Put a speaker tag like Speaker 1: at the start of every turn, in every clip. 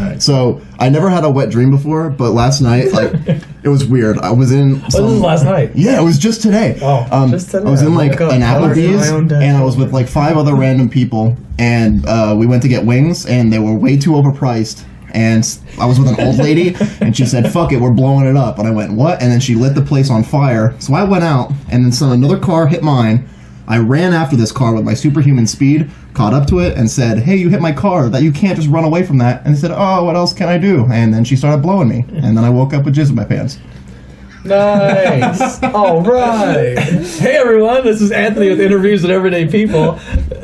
Speaker 1: Right. So I never had a wet dream before, but last night, like, it was weird. I was in.
Speaker 2: This was last night.
Speaker 1: Yeah, it was just today.
Speaker 2: Just today.
Speaker 1: I was in like an Applebee's, and I was with like 5 other random people, and we went to get wings, and they were way too overpriced. And I was with an old lady, and she said, "Fuck it, we're blowing it up." And I went, "What?" And then she lit the place on fire. So I went out, and then another car hit mine. I ran after this car with my superhuman speed, caught up to it, and said, "Hey, you hit my car. That you can't just run away from that." And they said, "Oh, what else can I do?" And then she started blowing me, and then I woke up with jizz in my pants.
Speaker 2: Nice. All right. Hey everyone, this is Anthony with Interviews with Everyday People.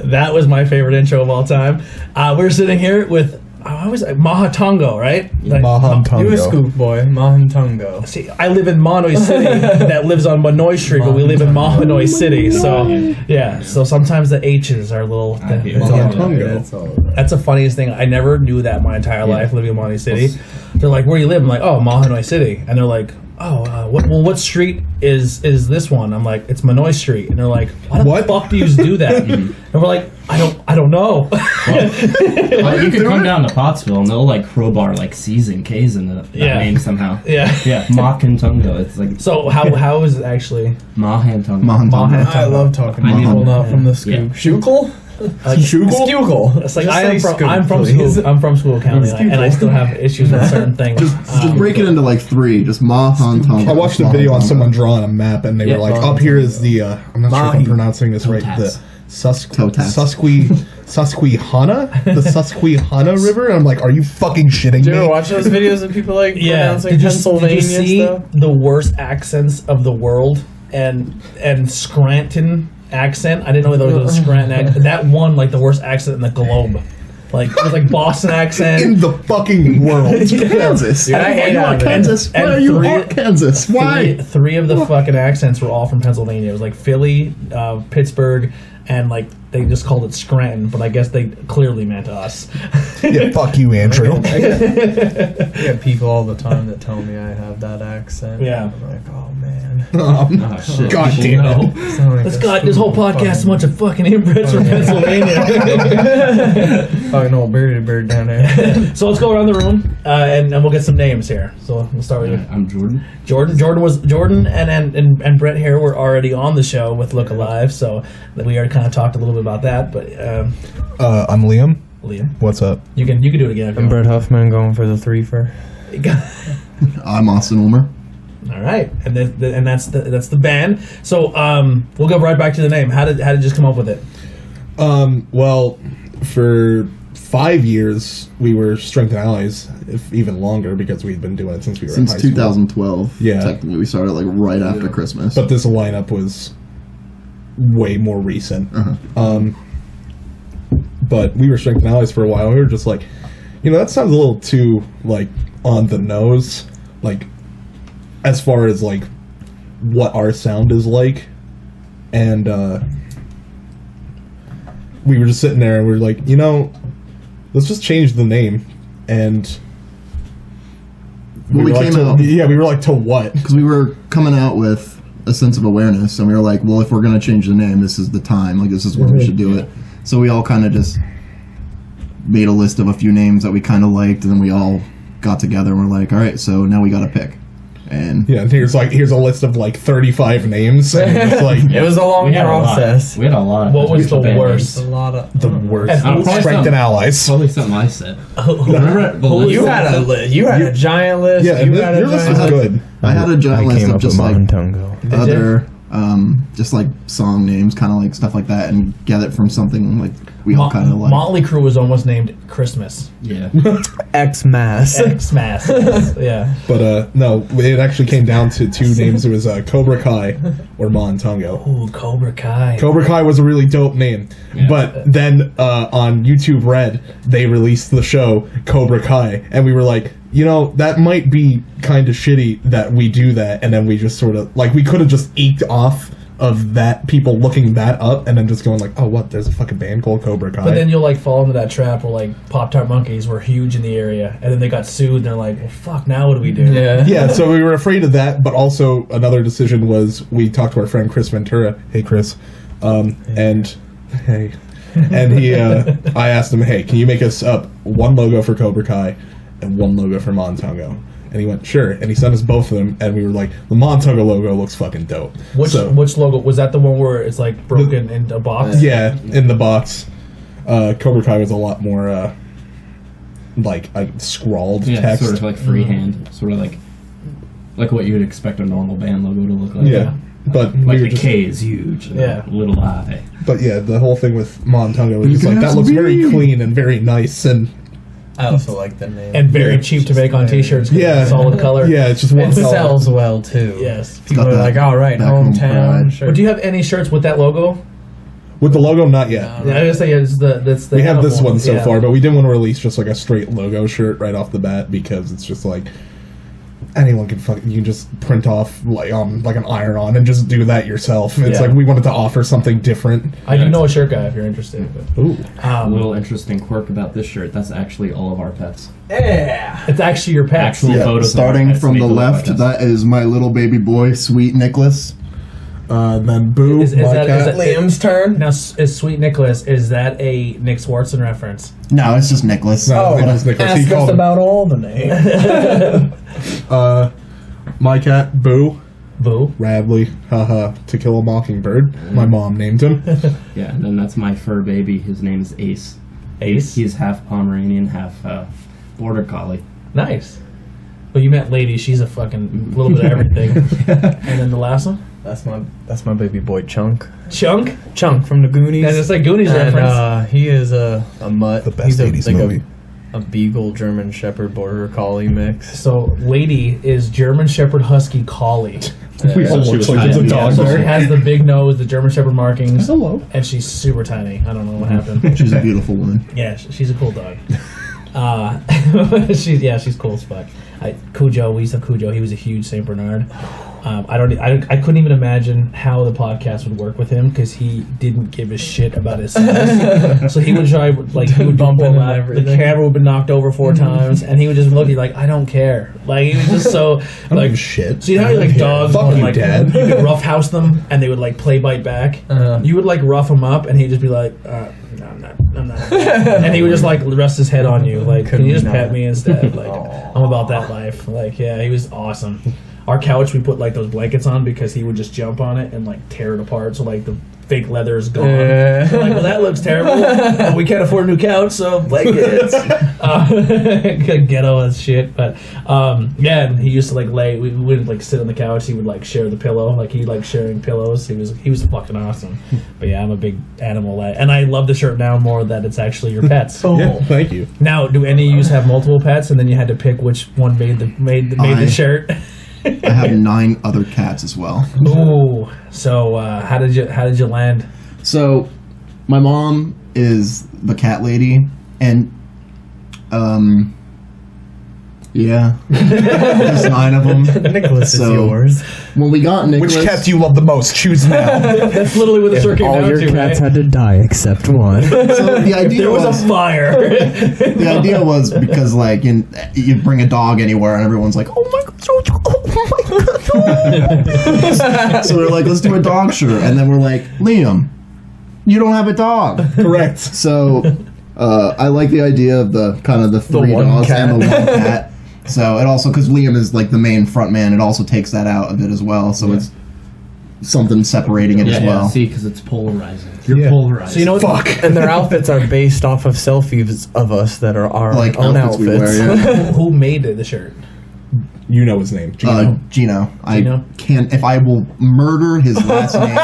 Speaker 2: That was my favorite intro of all time. We're sitting here with Mahantongo, right?
Speaker 3: Mahantongo.
Speaker 2: You a scoop boy, Mahantongo. See, I live in Mahanoy City. That lives on Manoy Street, but we live in Mahanoy City. So yeah. So sometimes the H's are a little. That's the funniest thing. I never knew that my entire life living in Mahanoy City. They're like, "Where you live?" I'm like, "Oh, Mahanoy City," and they're like, "Oh, what street is this one?" I'm like, "It's Manoy Street," and they're like, "Why the fuck do you do that?" And we're like, I don't know."
Speaker 4: Well, you could come down to Pottsville and they'll like crowbar like C's and K's in the name somehow.
Speaker 2: Yeah.
Speaker 4: Mahantongo. It's like.
Speaker 2: So how is it actually?
Speaker 4: Mahantongo.
Speaker 3: I love talking to people not from the scoop. Schuylkill? Schuylkill.
Speaker 2: It's like I'm from Schuylkill County, and I still have issues with certain things.
Speaker 1: Just break it into like 3 . Just Mahantongo.
Speaker 3: I watched a video on someone drawing a map, and they were like, "Up here is the I'm not sure if I'm pronouncing this right. The Susquehanna, the Susquehanna River." And I'm like, "Are you fucking shitting me?"
Speaker 5: Did you ever watch those videos of people like pronouncing Pennsylvania?
Speaker 2: Did you see
Speaker 5: stuff?
Speaker 2: the worst accents of the world and Scranton accent? I didn't know there was a Scranton accent. That one, like the worst accent in the globe. Like it was like Boston accent
Speaker 3: in the fucking world.
Speaker 1: Kansas.
Speaker 2: And I hate
Speaker 1: Kansas. Why are you at Kansas? Why? 3 of the fucking accents were all from Pennsylvania. It was like Philly, Pittsburgh, and like they just called it Scranton, but I guess they clearly meant us.
Speaker 3: Yeah, fuck you, Andrew.
Speaker 5: I get people all the time that tell me I have that accent.
Speaker 2: Yeah.
Speaker 5: I'm like, oh man.
Speaker 4: Oh, shit.
Speaker 3: God damn it.
Speaker 2: This whole podcast is a bunch of fucking inbreds from Pennsylvania.
Speaker 5: Fucking old bearded bird down there.
Speaker 2: So let's go around the room and we'll get some names here. So we'll start with you.
Speaker 4: I'm Jordan.
Speaker 2: Jordan and Brett here were already on the show with Look Alive, so we already kind of talked a little bit about that. But
Speaker 3: I'm Liam.
Speaker 2: Liam,
Speaker 3: what's up?
Speaker 2: you can do it again. If you
Speaker 5: I'm
Speaker 2: want.
Speaker 5: Brett Huffman going for the 3-fer.
Speaker 1: I'm Austin Ulmer.
Speaker 2: All right, and that's the band. So we'll go right back to the name. How did you just come up with it?
Speaker 3: Well, for 5 years we were Strength and Allies, if even longer, because we've been doing it since we were in high school.
Speaker 1: 2012.
Speaker 3: Yeah.
Speaker 1: Technically, we started like right after Christmas.
Speaker 3: But this lineup was way more recent. But we were Strength and Allies for a while. We were just like, that sounds a little too like on the nose, like as far as like what our sound is like. And we were just sitting there and we were like, let's just change the name. And
Speaker 1: we
Speaker 3: were like, to what?
Speaker 1: Because we were coming out with a sense of awareness, and we were like, well, if we're going to change the name, this is the time. Like, this is when we should do it. So we all kind of just made a list of a few names that we kind of liked, and then we all got together and we're like, all right, so now we got to pick. And
Speaker 3: here's a list of like 35 names. And it's like,
Speaker 5: it was a long process.
Speaker 4: We had a lot.
Speaker 2: What was the worst?
Speaker 5: A lot of
Speaker 3: the worst.
Speaker 4: Strength
Speaker 3: and Allies.
Speaker 4: Probably something I said. Remember
Speaker 5: you had a giant list.
Speaker 3: Yeah, your list was good.
Speaker 1: I had a giant list of just like other just like song names, kind of like stuff like that, and get it from something like we all kind of like.
Speaker 2: Motley Crue was almost named Christmas.
Speaker 4: Yeah.
Speaker 5: Xmas.
Speaker 2: Yeah.
Speaker 3: But no, it actually came down to 2 names. It was Cobra Kai or Mahantongo.
Speaker 2: Ooh, Cobra Kai.
Speaker 3: Cobra Kai was a really dope name. Yeah. But then on YouTube Red, they released the show Cobra Kai, and we were like, that might be kind of shitty that we do that, and then we just sort of like, we could have just eked off of that, people looking that up, and then just going like, oh, what, there's a fucking band called Cobra Kai.
Speaker 2: But then you'll like fall into that trap where like Pop-Tart Monkeys were huge in the area, and then they got sued, and they're like, well, fuck, now what do we do?
Speaker 3: Yeah, so we were afraid of that, but also another decision was we talked to our friend Chris Ventura. Hey, Chris. And he, I asked him, hey, can you make us up one logo for Cobra Kai? and one logo for Mahantongo. And he went, sure. And he sent us both of them, and we were like, the Mahantongo logo looks fucking dope.
Speaker 2: Which logo? Was that the one where it's like broken into a box?
Speaker 3: Yeah, in the box. Cobra Kai was a lot more like scrawled text.
Speaker 4: Sort of like freehand. Sort of like what you would expect a normal band logo to look like.
Speaker 3: Yeah. But
Speaker 4: like the K is huge.
Speaker 2: Yeah.
Speaker 4: Little I.
Speaker 3: But yeah, the whole thing with Mahantongo was just like, that looks very clean and very nice, and
Speaker 5: I also like the name.
Speaker 2: And very cheap to make on t-shirts.
Speaker 3: Yeah.
Speaker 2: Solid color.
Speaker 3: Yeah, it's just one
Speaker 5: It
Speaker 3: color.
Speaker 5: sells well too.
Speaker 2: Yes.
Speaker 5: People are like, all right, hometown. Sure.
Speaker 2: But do you have any shirts with that logo?
Speaker 3: With the logo, not yet.
Speaker 2: Yeah, I was gonna say that's the.
Speaker 3: We have this one so
Speaker 2: yeah.
Speaker 3: far, but we didn't want to release just like a straight logo shirt right off the bat because it's just like anyone can you can just print off like an iron-on and just do that yourself. It's like we wanted to offer something different.
Speaker 2: I do know a shirt guy if you're interested. But.
Speaker 3: Ooh,
Speaker 4: a little interesting quirk about this shirt. That's actually all of our pets.
Speaker 2: Yeah, it's actually your pets.
Speaker 4: Actual photos.
Speaker 1: Starting from the left, that is my little baby boy, Sweet Nicholas.
Speaker 3: Then Boo,
Speaker 2: Is
Speaker 3: my
Speaker 2: that
Speaker 3: cat.
Speaker 5: Liam's turn.
Speaker 2: Now, is Sweet Nicholas, is that a Nick Swartzen reference?
Speaker 1: No, it's just Nicholas.
Speaker 3: No, Nicholas.
Speaker 5: Ask
Speaker 3: He
Speaker 5: us
Speaker 3: called
Speaker 5: about all the names.
Speaker 3: my cat, Boo.
Speaker 2: Boo.
Speaker 3: Radley, haha, To Kill a Mockingbird. My mom named him.
Speaker 4: Yeah, and then that's my fur baby. His name is Ace.
Speaker 2: Ace?
Speaker 4: He's half Pomeranian, half Border Collie.
Speaker 2: Nice. But you meant lady. She's a fucking little bit of everything. And then the last one?
Speaker 5: That's my baby boy Chunk.
Speaker 2: Chunk?
Speaker 5: Chunk from the Goonies.
Speaker 2: Yeah, it's like Goonies
Speaker 5: and,
Speaker 2: reference.
Speaker 5: He is a mutt.
Speaker 3: The best
Speaker 5: He's
Speaker 3: 80s movie.
Speaker 5: a Beagle German Shepherd Border Collie mix.
Speaker 2: So, lady is German Shepherd Husky Collie.
Speaker 3: We all
Speaker 4: she
Speaker 3: look
Speaker 4: was
Speaker 3: like there's a
Speaker 4: tiny.
Speaker 3: dog
Speaker 2: So she
Speaker 3: there.
Speaker 2: has the big nose, the German Shepherd markings.
Speaker 3: Hello.
Speaker 2: And she's super tiny. I don't know what happened.
Speaker 1: She's a beautiful woman.
Speaker 2: Yeah, she's a cool dog. She's cool as fuck. Cujo, we used to have Cujo. He was a huge Saint Bernard. I couldn't even imagine how the podcast would work with him because he didn't give a shit about his size. So he would try, like, he would bump
Speaker 5: Bumping
Speaker 2: over,
Speaker 5: and
Speaker 2: the
Speaker 5: everything.
Speaker 2: camera would be knocked over 4 times, and he would just look at you like, I don't care. Like, he was just so,
Speaker 3: I don't
Speaker 2: like,
Speaker 3: give a shit.
Speaker 2: so you know how like dogs,
Speaker 3: Fuck
Speaker 2: would,
Speaker 3: you,
Speaker 2: like,
Speaker 3: Dad.
Speaker 2: you could roughhouse them, and they would like play bite back. You would like rough him up, and he'd just be like, no, I'm not. And he would just like rest his head on you, like, can you just pet me instead? Like, I'm about that life. Like, yeah, he was awesome. Our couch, we put like those blankets on because he would just jump on it and like tear it apart. So like the fake leather is gone.
Speaker 5: Yeah.
Speaker 2: We're like, well, that looks terrible. But we can't afford a new couch, so blankets. Ghetto as shit. But yeah, and he used to like we wouldn't like sit on the couch. He would like share the pillow. Like he liked sharing pillows. He was fucking awesome. But yeah, I'm a big animal lad, and I love the shirt now more that it's actually your pets.
Speaker 3: Yeah, thank you.
Speaker 2: Now, do any of you have multiple pets, and then you had to pick which one made the shirt?
Speaker 1: I have 9 other cats as well.
Speaker 2: Ooh, so how did you land?
Speaker 1: So, my mom is the cat lady, and yeah, there's 9 of them.
Speaker 5: Nicholas is
Speaker 1: So-
Speaker 5: yours.
Speaker 1: When we got Nicholas,
Speaker 3: Which cat do you love the most? Choose now.
Speaker 2: That's literally what the shirt came
Speaker 5: All
Speaker 2: down
Speaker 5: your
Speaker 2: to,
Speaker 5: cats
Speaker 2: right?
Speaker 5: had to die except one.
Speaker 1: so the idea
Speaker 2: There was
Speaker 1: was
Speaker 2: a fire.
Speaker 1: the idea was because like you bring a dog anywhere and everyone's like, oh my god, so we're like, let's do a dog shirt, and then we're like, Liam, you don't have a dog.
Speaker 3: Correct.
Speaker 1: So I like the idea of the kind of the 3
Speaker 5: one
Speaker 1: dogs
Speaker 5: cat.
Speaker 1: and the 1 cat. So it also, because Liam is like the main front man, it also takes that out a bit as well. So it's something separating it as well.
Speaker 4: See, because it's polarizing. You're
Speaker 3: Yeah.
Speaker 4: polarized.
Speaker 2: So you know what?
Speaker 3: Fuck.
Speaker 5: And their outfits are based off of selfies of us that are our
Speaker 1: Like
Speaker 5: own
Speaker 1: outfits we
Speaker 5: outfits.
Speaker 1: wear, yeah.
Speaker 2: Who made the shirt?
Speaker 3: You know his name. Gino.
Speaker 1: Gino. I
Speaker 2: Gino?
Speaker 1: can't. If I will murder his last name,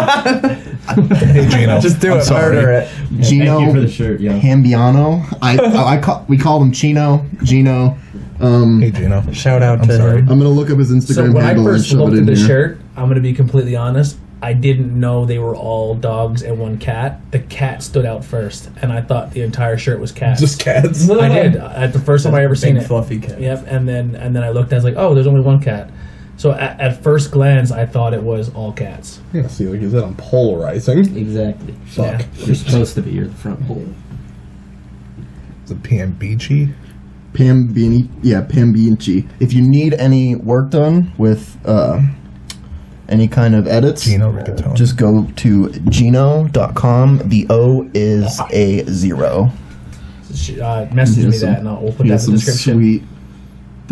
Speaker 3: Hey, Gino.
Speaker 5: Just do
Speaker 1: I'm
Speaker 5: it,
Speaker 1: sorry.
Speaker 5: murder it.
Speaker 1: Gino
Speaker 4: Thank you for the shirt, yo.
Speaker 1: Hambiano. We call him Chino. Gino.
Speaker 3: Hey, Gino.
Speaker 5: Shout out to
Speaker 3: sorry.
Speaker 5: him.
Speaker 1: I'm gonna look up his
Speaker 2: So
Speaker 1: Instagram
Speaker 2: when I
Speaker 1: handle and
Speaker 2: first
Speaker 1: shove
Speaker 2: looked
Speaker 1: it
Speaker 2: at
Speaker 1: in
Speaker 2: the
Speaker 1: here.
Speaker 2: shirt, I'm gonna be completely honest. I didn't know they were all dogs and 1 cat. The cat stood out first, and I thought the entire shirt was cats.
Speaker 3: Just cats.
Speaker 2: I did at the first time I ever seen
Speaker 5: Big
Speaker 2: it.
Speaker 5: fluffy cat.
Speaker 2: Yep, and then I looked. I was like, oh, there's only 1 cat. So at first glance, I thought it was all cats.
Speaker 3: Yeah, see, like you said, I'm polarizing.
Speaker 4: Exactly.
Speaker 3: Fuck.
Speaker 2: Yeah.
Speaker 4: You're supposed to be. You're the front pole.
Speaker 3: Is it PMBG?
Speaker 1: Pambinci. If you need any work done with any kind of edits,
Speaker 3: Gino Riccatone.
Speaker 1: just go to gino.com. The O is a 0.
Speaker 2: Message me
Speaker 1: some-
Speaker 2: that, and we'll put
Speaker 1: He
Speaker 2: that
Speaker 1: has
Speaker 2: in the
Speaker 1: some
Speaker 2: description.
Speaker 1: sweet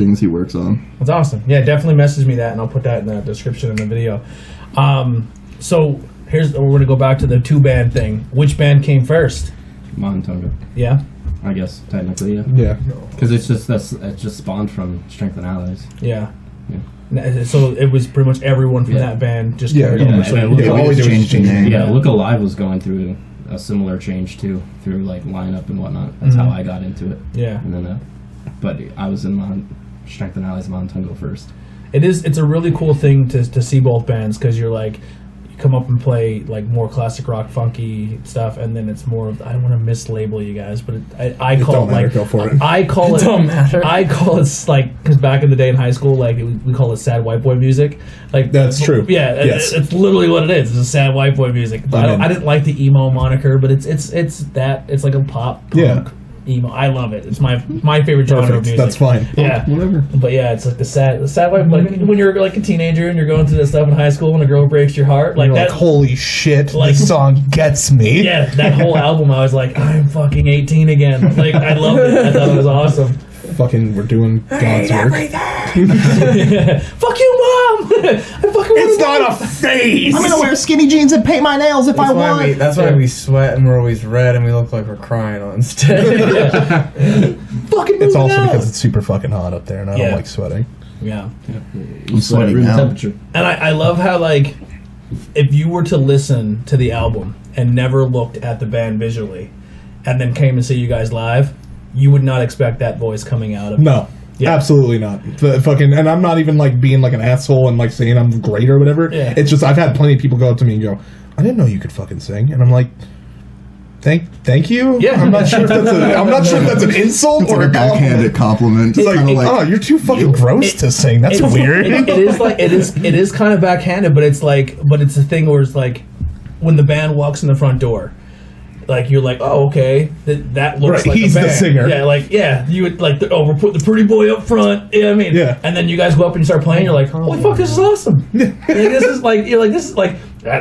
Speaker 1: things he works on.
Speaker 2: That's awesome. Yeah, definitely message me that, and I'll put that in the description in the video. So we're gonna go back to the 2-band thing. Which band came first?
Speaker 4: Mahantongo.
Speaker 2: Yeah.
Speaker 4: I guess technically, yeah.
Speaker 3: Yeah.
Speaker 4: Because it's just spawned from Strength and Allies.
Speaker 2: Yeah. So it was pretty much everyone from that band just carried over. So
Speaker 4: and
Speaker 1: They always changed the name.
Speaker 4: Yeah, Look Alive was going through a similar change too, through like lineup and whatnot. That's how I got into it.
Speaker 2: Yeah.
Speaker 4: And then, but I was in Strength and Allies Mahantongo first.
Speaker 2: It's a really cool thing to see both bands, because you're like, you come up and play like more classic rock, funky stuff, and then it's more of, I don't want to mislabel you guys, but I call it like,
Speaker 3: go for it.
Speaker 2: I call it
Speaker 5: Don't matter.
Speaker 2: I call it like, because back in the day in high school, like we call it sad white boy music. Like
Speaker 3: That's true.
Speaker 2: Yeah,
Speaker 3: Yes.
Speaker 2: it's literally what it is. It's a sad white boy music. But I didn't like the emo moniker, but it's like a pop punk emo. I love it. It's my favorite genre of
Speaker 3: Perfect.
Speaker 2: music.
Speaker 3: That's fine.
Speaker 2: Yeah,
Speaker 1: Whatever.
Speaker 2: but yeah, it's like the sad white. Like when you're like a teenager and you're going through that stuff in high school, and a girl breaks your heart, like
Speaker 3: You're
Speaker 2: that.
Speaker 3: like, holy shit,
Speaker 2: Like-
Speaker 3: this song gets me.
Speaker 2: Yeah, that whole album, I was like, I'm fucking 18 again. Like, I loved it. I thought it was awesome.
Speaker 3: Fucking, we're doing God's work.
Speaker 2: Fuck you, mom! I fucking
Speaker 3: It's not a phase!
Speaker 1: I'm gonna wear skinny jeans and paint my nails if I want.
Speaker 5: That's why we sweat and we're always red and we look like we're crying on stage.
Speaker 2: fucking
Speaker 3: It's
Speaker 2: move
Speaker 3: also
Speaker 2: it out.
Speaker 3: because it's super fucking hot up there and I
Speaker 2: Yeah.
Speaker 3: don't like sweating.
Speaker 2: Yeah.
Speaker 1: I'm sweating
Speaker 4: Room
Speaker 1: now.
Speaker 4: temperature.
Speaker 2: And I love how, like, if you were to listen to the album and never looked at the band visually, and then came and see you guys live, you would not expect that voice coming out of
Speaker 3: No.
Speaker 2: Yeah.
Speaker 3: Absolutely not. And I'm not even like being like an asshole and like saying I'm great or whatever.
Speaker 2: Yeah.
Speaker 3: It's just I've had plenty of people go up to me and go, I didn't know you could fucking sing. And I'm like, Thank you.
Speaker 2: Yeah.
Speaker 3: I'm not sure if that's an insult
Speaker 1: It's
Speaker 3: or
Speaker 1: like a backhanded
Speaker 3: compliment.
Speaker 1: compliment.
Speaker 3: It's like,
Speaker 1: Kinda like,
Speaker 3: oh, you're too fucking gross to sing. That's weird.
Speaker 2: It is kind of backhanded, but it's a thing where it's like when the band walks in the front door, like you're like, oh, okay, that looks
Speaker 3: Right,
Speaker 2: like
Speaker 3: he's
Speaker 2: a
Speaker 3: the
Speaker 2: band.
Speaker 3: singer.
Speaker 2: Yeah, you would like, we're putting the pretty boy up front. You know what I mean?
Speaker 3: Yeah.
Speaker 2: And then you guys go up and you start playing. You're like, holy fuck, this is awesome. This is like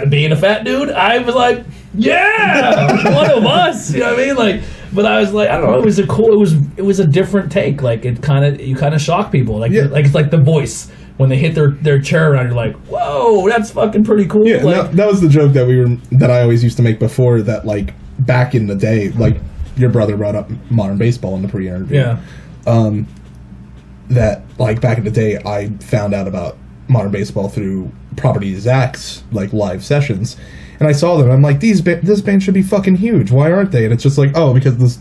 Speaker 2: being a fat dude. I was like, yeah, one of us. You know what I mean? Like, but I was like, I don't know. It was a different take. Like you kind of shock people. Like it's like the voice. When they hit their chair around, you're like, "Whoa, that's fucking pretty cool!"
Speaker 3: Yeah,
Speaker 2: like,
Speaker 3: that was the joke that I always used to make before. That like back in the day, like your brother brought up modern baseball in the pre-interview.
Speaker 2: yeah,
Speaker 3: That like back in the day, I found out about modern baseball through Property Zach's like live sessions, and I saw them. I'm like, this band should be fucking huge. Why aren't they? And it's just like, oh, because the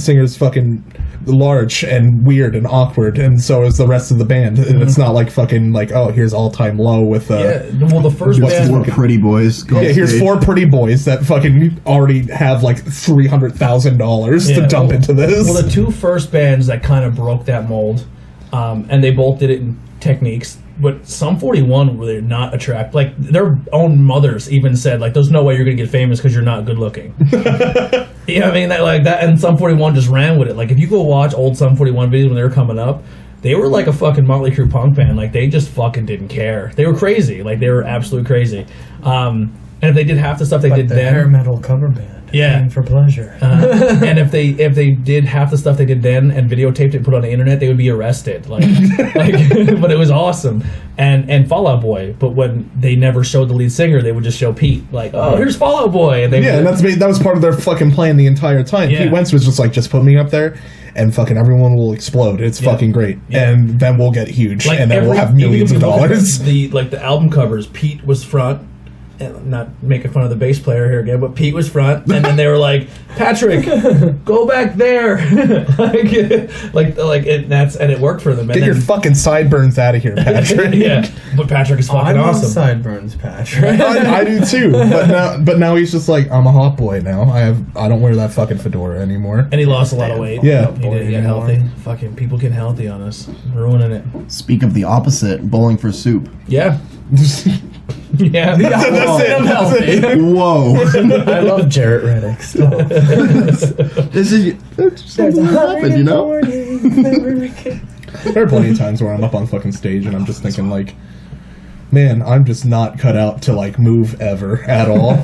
Speaker 3: singer's fucking large and weird and awkward, and so is the rest of the band. And it's not like fucking like, oh, here's All Time Low with
Speaker 2: yeah. Well, the first
Speaker 1: what's
Speaker 2: band.
Speaker 1: four pretty boys? Go
Speaker 3: yeah,
Speaker 1: on
Speaker 3: here's
Speaker 1: stage.
Speaker 3: 4 pretty boys that fucking already have like $300,000 to dump into this.
Speaker 2: Well, the two first bands that kind of broke that mold, and they both did it in techniques. But Sum 41 were not attractive. Like their own mothers even said, like, "There's no way you're gonna get famous because you're not good looking." You know what I mean? That, and Sum 41 just ran with it. Like if you go watch old Sum 41 videos when they were coming up, they were like a fucking Motley Crue punk band. Like they just fucking didn't care. They were crazy. Like they were absolutely crazy. And if they did half the stuff they did then,
Speaker 5: hair metal cover band.
Speaker 2: Yeah.
Speaker 5: Pain for pleasure.
Speaker 2: and if they did half the stuff they did then and videotaped it and put it on the internet, they would be arrested. Like but it was awesome. And Fall Out Boy, but when they never showed the lead singer, they would just show Pete. Like, oh, here's Fall Out Boy, and
Speaker 3: and that was part of their fucking plan the entire time.
Speaker 2: Yeah.
Speaker 3: Pete Wentz was just like, just put me up there, and fucking everyone will explode. It's fucking great, and then we'll get huge,
Speaker 2: like
Speaker 3: and then we'll have millions of dollars.
Speaker 2: The album covers, Pete was front. And not making fun of the bass player here again, but Pete was front, and then they were like, "Patrick, go back there," and it worked for them.
Speaker 3: Get your fucking sideburns out of here, Patrick.
Speaker 2: Yeah, but Patrick is fucking
Speaker 5: I love
Speaker 2: awesome.
Speaker 5: sideburns, Patrick.
Speaker 3: I do too, but now he's just like, I'm a hot boy now. I don't wear that fucking fedora anymore.
Speaker 2: And he lost a lot of weight.
Speaker 3: Yeah.
Speaker 2: He did get healthy. Fucking people get healthy on us, ruining it.
Speaker 1: Speak of the opposite, bowling for soup.
Speaker 2: Yeah. Yeah,
Speaker 3: That's it. That's it.
Speaker 1: Whoa.
Speaker 5: I love Jarrett Reddick stuff.
Speaker 1: This is something that happened, you know?
Speaker 3: There are plenty of times where I'm up on fucking stage and I'm just thinking like, man, I'm just not cut out to like move ever at all.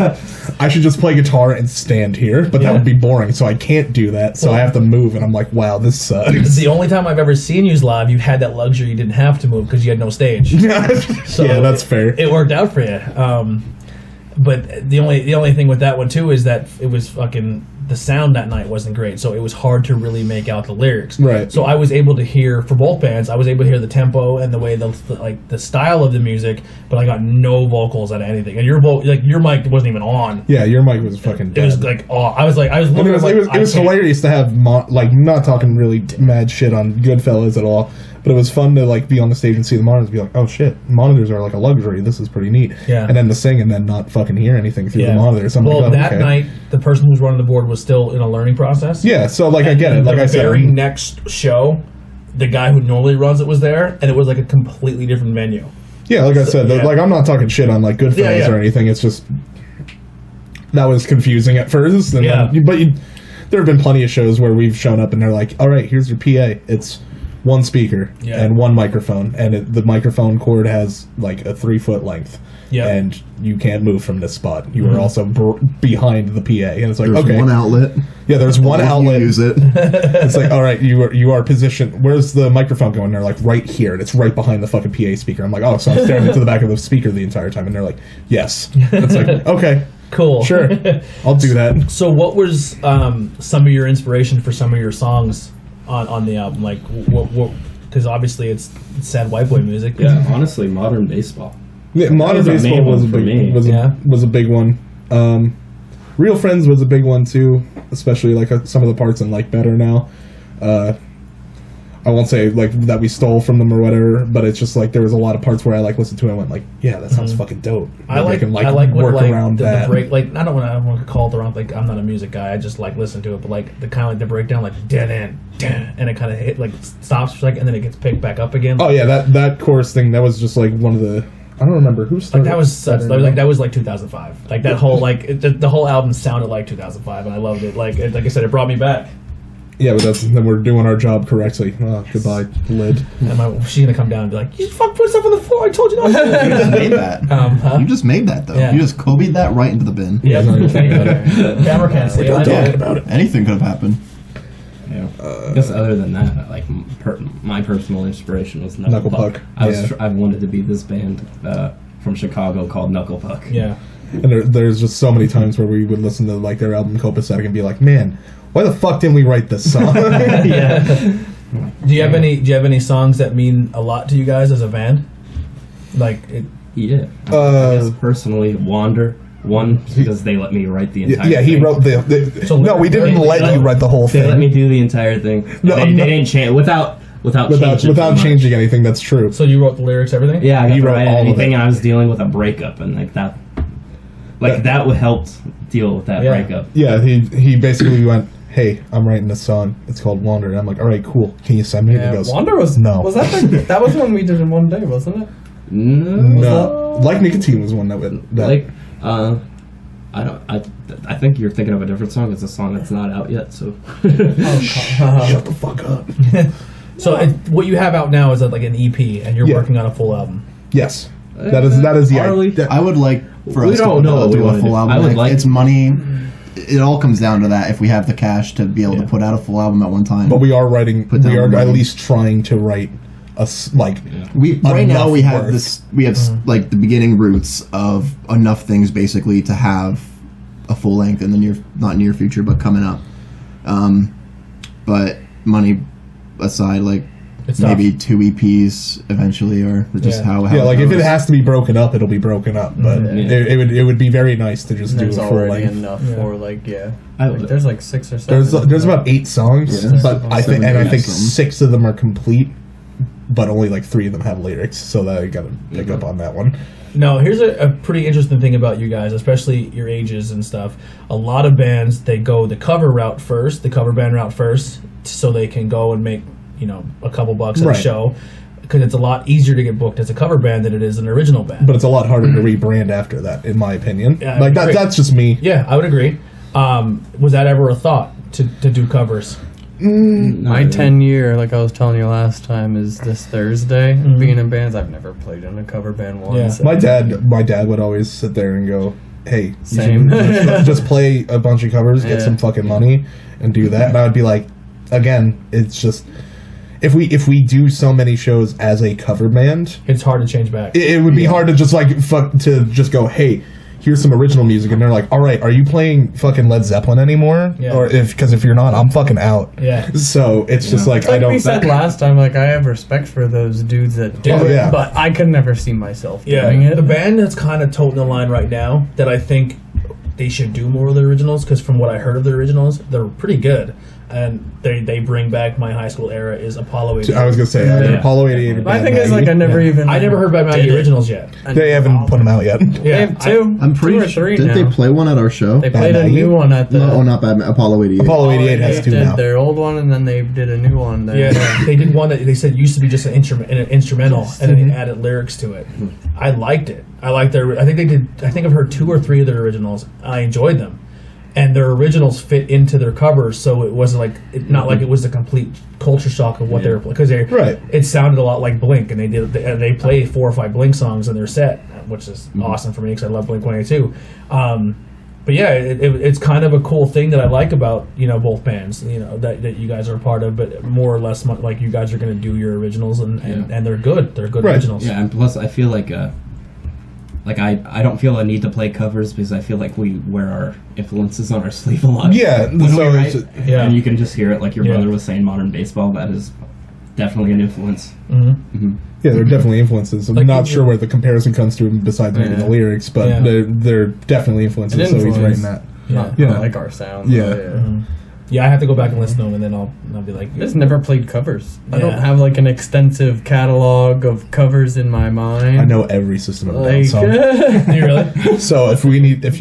Speaker 3: I should just play guitar and stand here, but that would be boring, so I can't do that. So I have to move, and I'm like, wow, this sucks.
Speaker 2: The only time I've ever seen you live, you had that luxury. You didn't have to move because you had no stage. So
Speaker 3: yeah, that's fair.
Speaker 2: It worked out for you. But the only thing with that one too is that it was fucking, the sound that night wasn't great, so it was hard to really make out the lyrics.
Speaker 3: Right.
Speaker 2: So I was able to hear, for both bands, I was able to hear the tempo and the way the style of the music, but I got no vocals out of anything. And your mic wasn't even on.
Speaker 3: Yeah, your mic was fucking dead.
Speaker 2: It was like, oh, I was looking.
Speaker 3: It was hilarious to have like, not talking really mad shit on Goodfellas at all, but it was fun to like be on the stage and see the monitors and be like, oh shit, monitors are like a luxury. This is pretty neat.
Speaker 2: Yeah.
Speaker 3: And then to sing and then not fucking hear anything through the monitors. I'm
Speaker 2: well,
Speaker 3: like, oh,
Speaker 2: that night, the person who's running the board was still in a learning process.
Speaker 3: Yeah, so like I get it. Like I said,
Speaker 2: the very next show, the guy who normally runs it was there, and it was like a completely different venue.
Speaker 3: yeah, like I said, like I'm not talking shit on like Goodfellas or anything. It's just that was confusing at first. And there have been plenty of shows where we've shown up and they're like, all right, here's your PA. It's one speaker and one microphone, and the microphone cord has like a 3-foot length. Yeah, and you can't move from this spot. You are also behind the PA, and it's like,
Speaker 1: there's one outlet.
Speaker 3: Yeah, there's one outlet.
Speaker 1: Use it.
Speaker 3: It's like, all right, you are positioned. Where's the microphone going? They're like, right here, and it's right behind the fucking PA speaker. I'm like, oh, so I'm staring into the back of the speaker the entire time, and they're like, yes. It's like, okay,
Speaker 2: cool,
Speaker 3: sure, I'll do that.
Speaker 2: So, what was some of your inspiration for some of your songs on the album? Like, what? Because obviously it's sad white boy music.
Speaker 4: Yeah, honestly, modern baseball.
Speaker 3: Yeah, modern baseball was a big one. Real Friends was a big one too, especially like some of the parts in Like Better Now. I won't say like that we stole from them or whatever, but it's just like there was a lot of parts where I like listened to it and went like, yeah, that sounds fucking dope.
Speaker 2: I like
Speaker 3: work around that.
Speaker 2: The break, like I don't want to call it the wrong. Like I'm not a music guy. I just like listen to it, but like the kind of like the breakdown, like dead end, and it kind of hit like stops for a second and then it gets picked back up again.
Speaker 3: Oh yeah, that chorus thing, that was just like one of the. I don't remember who started.
Speaker 2: Like that was like 2005. Like that whole the whole album sounded like 2005, and I loved it. Like I said, it brought me back.
Speaker 3: Yeah, but then we're doing our job correctly. Oh, yes. Goodbye, lid.
Speaker 2: And she's gonna come down and be like, "You fuck put stuff on the floor. I told you not to."
Speaker 1: You just made that. You just made that though. Yeah. You just Kobe'd that right into the bin.
Speaker 2: Yeah, camera can't see
Speaker 1: it. About it. Anything could have happened.
Speaker 4: Yeah. I guess other than that, like my personal inspiration was Knuckle Puck. I've wanted to be this band from Chicago called Knuckle Puck.
Speaker 2: Yeah.
Speaker 3: And there's just so many times where we would listen to like their album Copacetic and be like, man, why the fuck didn't we write this song?
Speaker 2: Yeah. Do you have any songs that mean a lot to you guys as a band? Like it.
Speaker 4: Yeah. I guess personally, Wander. One, because they let me write the entire thing.
Speaker 3: Yeah, he wrote no, we didn't let you write the whole thing.
Speaker 4: They let me do the entire thing. No, they didn't change without
Speaker 3: changing anything. That's true.
Speaker 2: So you wrote the lyrics, everything?
Speaker 4: Yeah, I got to write anything, and I was dealing with a breakup, and that would help deal with that breakup.
Speaker 3: Yeah, he basically went, hey, I'm writing this song. It's called Wander. And I'm like, all right, cool. Can you send me?
Speaker 5: Yeah,
Speaker 3: and he goes,
Speaker 5: Wander was that was one we did in one day, wasn't it?
Speaker 3: No. Like Nicotine was one that
Speaker 4: I think you're thinking of a different song. It's a song that's not out yet, so
Speaker 3: shut the fuck up.
Speaker 2: So what you have out now is like an EP, and you're working on a full album.
Speaker 3: Yes, that is the idea.
Speaker 1: I would like for us to do a full album. It's money. It all comes down to that. If we have the cash to be able to put out a full album at one time,
Speaker 3: but we are writing. We are at least trying to write.
Speaker 1: Right now we have like the beginning roots of enough things basically to have a full length in the not near future but coming up. But money aside, like maybe tough. 2 EPs eventually, or just how
Speaker 3: like if it has to be broken up, it'll be broken up. But it would be very nice to just do a full length.
Speaker 5: Enough for there's like 6 or 7.
Speaker 3: There's about 8 songs, but I think 6 of them are complete. But only like 3 of them have lyrics, so that I gotta pick up on that one.
Speaker 2: No, here's a pretty interesting thing about you guys, especially your ages and stuff. A lot of bands, they go the cover band route first, so they can go and make a couple bucks at a show. Because it's a lot easier to get booked as a cover band than it is an original band.
Speaker 3: But it's a lot harder to rebrand after that, in my opinion. Yeah, that's just me.
Speaker 2: Yeah, I would agree. Was that ever a thought to do covers?
Speaker 5: My 10-year, like I was telling you last time, is this Thursday. Being in bands, I've never played in a cover band once.
Speaker 3: My dad would always sit there and go, "Hey,
Speaker 5: Same.
Speaker 3: just play a bunch of covers, get some fucking money, and do that." And I would be like, again, it's just if we do so many shows as a cover band,
Speaker 2: it's hard to change back.
Speaker 3: It would be hard to just just go, "Hey, here's some original music," and they're like, "All right, are you playing fucking Led Zeppelin anymore?"
Speaker 2: Yeah.
Speaker 3: Or if you're not, I'm fucking out.
Speaker 2: Yeah.
Speaker 3: So it's just like I don't.
Speaker 5: We said last time, like I have respect for those dudes that do
Speaker 3: Oh,
Speaker 5: it,
Speaker 3: yeah.
Speaker 5: but I could never see myself
Speaker 2: Yeah,
Speaker 5: doing it.
Speaker 2: the band that's kind of toting the line right now that I think they should do more of the originals, because from what I heard of the originals, they're pretty good. And they bring back my high school era is Apollo 88.
Speaker 3: I was gonna say either Apollo 88. Or
Speaker 5: My
Speaker 3: Bad
Speaker 5: thing is like
Speaker 3: Maggie.
Speaker 5: I never even.
Speaker 2: I never heard about Maggie originals yet.
Speaker 3: They haven't put them out yet.
Speaker 5: They
Speaker 2: Yeah,
Speaker 5: have two.
Speaker 1: I'm pretty
Speaker 5: two or
Speaker 1: sure.
Speaker 5: three
Speaker 1: Didn't
Speaker 5: now.
Speaker 1: they play one at our show?
Speaker 5: They played a
Speaker 3: Maggie?
Speaker 5: new one at the.
Speaker 1: No, not Bad Apollo 88.
Speaker 3: Apollo 88
Speaker 5: They
Speaker 3: has two
Speaker 5: did
Speaker 3: now.
Speaker 5: their old one and then they did a new one. There.
Speaker 2: Yeah, they did one that they said used to be just an instrumental, and then they added lyrics to it. I liked it. I liked their. I think they did. I think I've heard 2 or 3 of their originals. I enjoyed them, and their originals fit into their covers, so it wasn't like not like it was a complete culture shock of what they were because they
Speaker 3: Right.
Speaker 2: It sounded a lot like Blink, and they play 4 or 5 Blink songs in their set, which is awesome for me because I love Blink 182. But yeah, it's kind of a cool thing that I like about both bands that you guys are a part of, but more or less like you guys are going to do your originals and they're good
Speaker 3: Right.
Speaker 2: originals.
Speaker 4: Yeah, and plus I feel like I don't feel a need to play covers because I feel like we wear our influences on our sleeve a lot.
Speaker 3: Yeah,
Speaker 4: When
Speaker 3: so
Speaker 4: we
Speaker 3: it's-
Speaker 4: write,
Speaker 2: Yeah.
Speaker 4: and you can just hear it like your
Speaker 2: Yeah.
Speaker 4: brother was saying modern baseball. That is definitely an influence.
Speaker 3: Yeah, they're definitely influences. I'm
Speaker 2: Like
Speaker 3: not
Speaker 2: you-
Speaker 3: sure where the comparison comes to besides maybe the lyrics, but
Speaker 2: Yeah.
Speaker 3: they're definitely influences.
Speaker 5: An
Speaker 3: So he's
Speaker 5: influence.
Speaker 3: writing that.
Speaker 5: Not
Speaker 3: Yeah.
Speaker 5: like our sound.
Speaker 3: Yeah.
Speaker 2: Yeah, I have to go back and listen to them, and then I'll be like,
Speaker 5: I just never played covers. I
Speaker 2: Yeah.
Speaker 5: don't have like an extensive catalog of covers in my mind.
Speaker 3: I know every System of a Down
Speaker 5: Like,
Speaker 3: song.
Speaker 2: "Do you really?"
Speaker 3: So if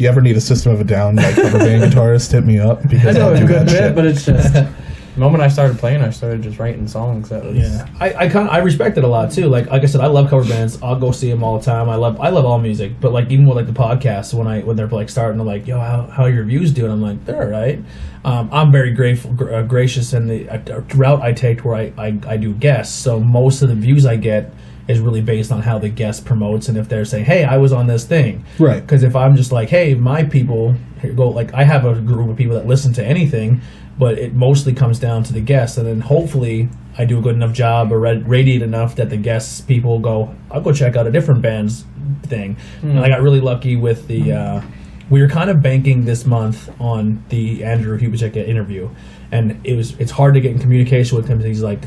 Speaker 3: you ever need a System of a Down like cover band guitarist, hit me up
Speaker 5: I
Speaker 3: because
Speaker 5: know
Speaker 3: I'll
Speaker 5: a
Speaker 3: do
Speaker 5: good
Speaker 3: that
Speaker 5: bit,
Speaker 3: shit.
Speaker 5: but it's just the moment I started playing, I started just writing songs. That was
Speaker 2: Yeah, I respect it a lot too. Like I said, I love cover bands. I'll go see them all the time. I love all music, but like even with like the podcasts, when they're like starting to like, yo, how are your views doing? I'm like, they're all right. I'm very gracious in the route I take where I do guests. So most of the views I get is really based on how the guest promotes and if they're saying, hey, I was on this thing.
Speaker 3: Right.
Speaker 2: Because if I'm just like, hey, my people here go, like I have a group of people that listen to anything, but it mostly comes down to the guests, and then hopefully I do a good enough job or radiate enough that the guests people go, I'll go check out a different band's thing. And I got really lucky with the we were kind of banking this month on the Andrew Hubachek interview, and it's hard to get in communication with him because he's like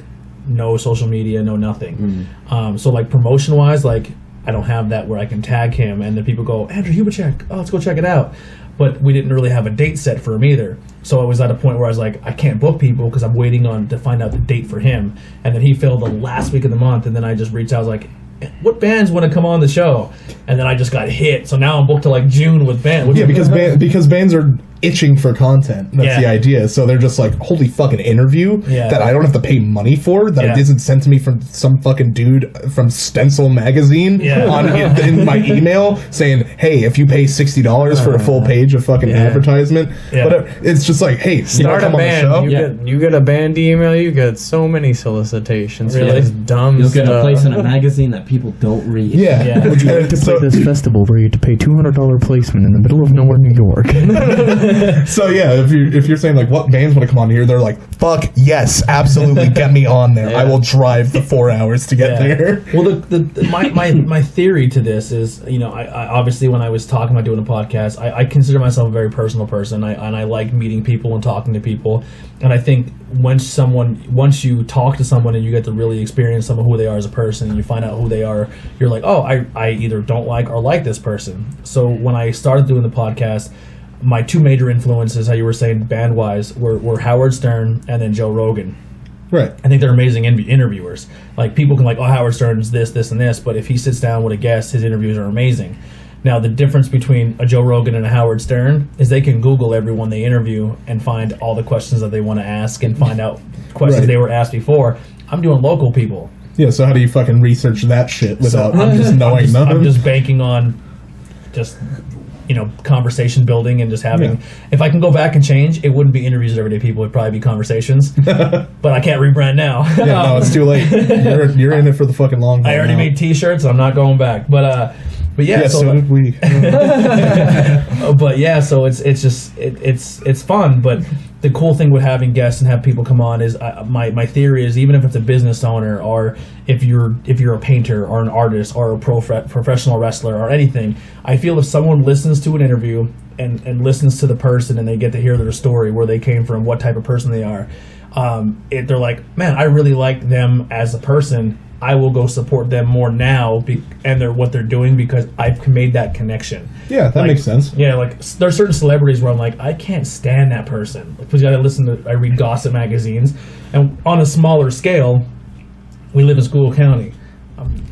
Speaker 2: no social media, no nothing. So like promotion wise, like I don't have that where I can tag him and the people go, Andrew Hubachek, oh, let's go check it out. But we didn't really have a date set for him either. So I was at a point where I was like, I can't book people because I'm waiting to find out the date for him. And then he filled the last week of the month, and then I just reached out, I was like, what bands want to come on the show? And then I just got hit. So now I'm booked to like June with bands.
Speaker 3: Yeah, because bands are itching for content. That's
Speaker 2: Yeah.
Speaker 3: the idea. So they're just like, holy fucking interview
Speaker 2: Yeah.
Speaker 3: that I don't have to pay money for, that it isn't sent to me from some fucking dude from Stencil Magazine
Speaker 2: Yeah.
Speaker 3: in my email saying, hey, if you pay $60 for a full page of fucking advertisement, whatever. It's just like, hey,
Speaker 5: Start a
Speaker 3: come
Speaker 5: band.
Speaker 3: on the show.
Speaker 5: You get a band email. You get so many solicitations.
Speaker 2: Really?
Speaker 5: For this dumb
Speaker 4: You'll
Speaker 5: stuff.
Speaker 4: get a place in a magazine that people don't read.
Speaker 2: Yeah.
Speaker 3: Would you like
Speaker 6: To play this festival where you had to pay $200 placement in the middle of nowhere, New York.
Speaker 3: So yeah, if you're saying like what bands want to come on here, they're like, fuck yes, absolutely, get me on there. I will drive the 4 hours to get there.
Speaker 2: Well, my theory to this is, I obviously when I was talking about doing a podcast, I consider myself a very personal person, and I like meeting people and talking to people, and I think once you talk to someone and you get to really experience some of who they are as a person, and you find out who they are, you're like, oh, I either don't like or like this person. So when I started doing the podcast, my 2 major influences, how you were saying band-wise, were Howard Stern and then Joe Rogan.
Speaker 3: Right.
Speaker 2: I think they're amazing interviewers. Like, people can like, oh, Howard Stern's this, and this, but if he sits down with a guest, his interviews are amazing. Now, the difference between a Joe Rogan and a Howard Stern is they can Google everyone they interview and find all the questions that they want to ask and find out questions they were asked before. I'm doing local people.
Speaker 3: Yeah, so how do you fucking research that shit without just knowing them?
Speaker 2: I'm just banking on just conversation building and just having. If I can go back and change, it wouldn't be interviews with everyday people. It'd probably be conversations. But I can't rebrand now.
Speaker 3: No, it's too late. You're in it for the fucking long haul.
Speaker 2: I already made T-shirts. I'm not going back. But yeah.
Speaker 3: So did we.
Speaker 2: But yeah, so it's fun. But the cool thing with having guests and have people come on is my theory is, even if it's a business owner, or if you're a painter or an artist or a professional wrestler or anything, I feel if someone listens to an interview and listens to the person and they get to hear their story, where they came from, what type of person they are, they're like, man, I really like them as a person. I will go support them more now, and what they're doing, because I've made that connection.
Speaker 3: Yeah, that makes sense.
Speaker 2: Yeah, like there's certain celebrities where I'm like, I can't stand that person. Like, I read gossip magazines, and on a smaller scale, we live in School County.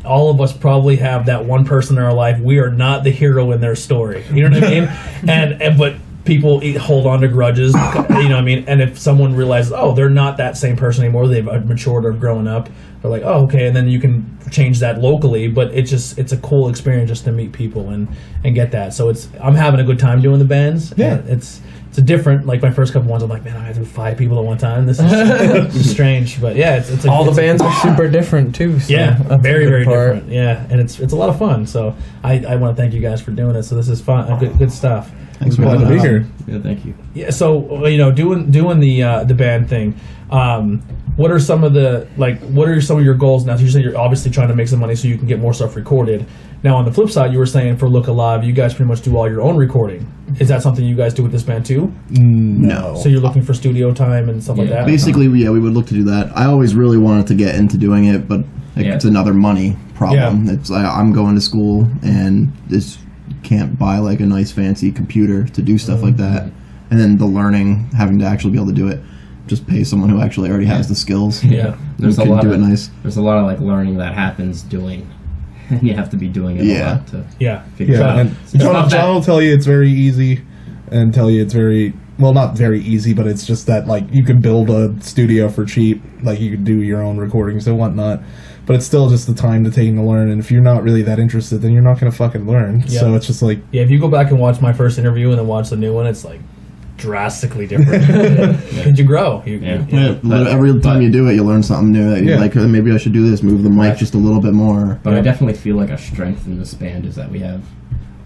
Speaker 2: All of us probably have that one person in our life. We are not the hero in their story. You know what I mean? and but people hold on to grudges. You know what I mean? And if someone realizes, oh, they're not that same person anymore, they've matured or grown up, they're like, oh, okay, and then you can change that locally. But it's a cool experience just to meet people and get that. So I'm having a good time doing the bands.
Speaker 3: Yeah,
Speaker 2: it's a different, like my first couple ones, I'm like, man, I had to do 5 people at one time. This is strange, but yeah, it's
Speaker 5: all the bands are super different too. So
Speaker 2: yeah, very very different. Yeah, and it's a lot of fun. So I want to thank you guys for doing it. So this is fun, good stuff.
Speaker 3: Thanks for having me here.
Speaker 4: Yeah, thank you.
Speaker 2: Yeah, so doing the band thing. What are some of your goals now? So you're obviously trying to make some money so you can get more stuff recorded. Now, on the flip side, you were saying for Look Alive, you guys pretty much do all your own recording. Is that something you guys do with this band too?
Speaker 1: No.
Speaker 2: So you're looking for studio time and stuff like that?
Speaker 1: Basically, we would look to do that. I always really wanted to get into doing it, but it's another money problem.
Speaker 2: Yeah.
Speaker 1: It's I'm going to school, and this can't buy like a nice fancy computer to do stuff like that. And then the learning, having to actually be able to do it, just pay someone who actually already has the skills.
Speaker 2: Yeah.
Speaker 4: There's a lot of There's a lot of like learning that happens doing. And you have to be doing it a lot to figure it out.
Speaker 3: And John will tell you it's very easy, and tell you it's not very easy, but it's just that like you can build a studio for cheap, like you could do your own recordings and whatnot. But it's still just the time to take to learn, and if you're not really that interested, then you're not going to fucking learn. Yeah. So it's just like...
Speaker 2: Yeah, if you go back and watch my first interview and then watch the new one, it's like drastically different. Because you grow.
Speaker 1: Every time you do it, you learn something new. That you're like, maybe I should do this, move the mic just a little bit more.
Speaker 4: But I definitely feel like a strength in this band is that we have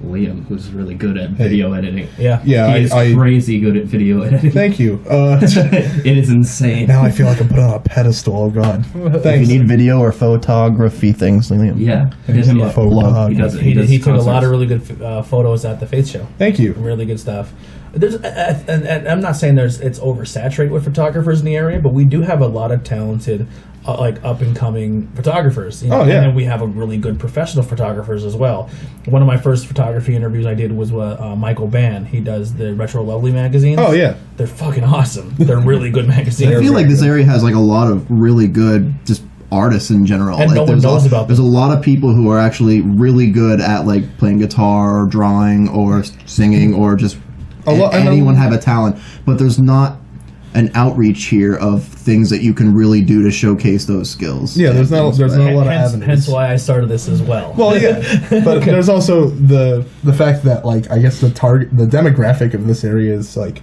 Speaker 4: Liam, who's really good at video editing.
Speaker 3: Yeah,
Speaker 4: he's crazy good at video editing.
Speaker 3: Thank you.
Speaker 4: It is insane.
Speaker 3: Now I feel like I'm put on a pedestal. Oh God.
Speaker 1: Thanks. If you need video or photography things, Liam.
Speaker 4: Yeah, hit him up.
Speaker 2: He took a lot of really good photos at the Faith Show.
Speaker 3: Thank you.
Speaker 2: Really good stuff. There's, and I'm not saying it's oversaturated with photographers in the area, but we do have a lot of talented, like up and coming photographers. You know? And we have a really good professional photographers as well. One of my first photography interviews I did was with Michael Bann. He does the Retro Lovely magazines.
Speaker 3: Oh yeah,
Speaker 2: they're fucking awesome. They're really good magazines.
Speaker 1: I feel like this area has like a lot of really good just artists in general.
Speaker 2: And
Speaker 1: like,
Speaker 2: no one knows about them.
Speaker 1: There's a lot of people who are actually really good at like playing guitar or drawing or singing or just anyone have a talent, but there's not an outreach here of things that you can really do to showcase those skills.
Speaker 3: Yeah, there's not a lot of avenues.
Speaker 2: Hence why I started this as well.
Speaker 3: Well, yeah, but there's also the fact that like I guess the demographic of this area is like,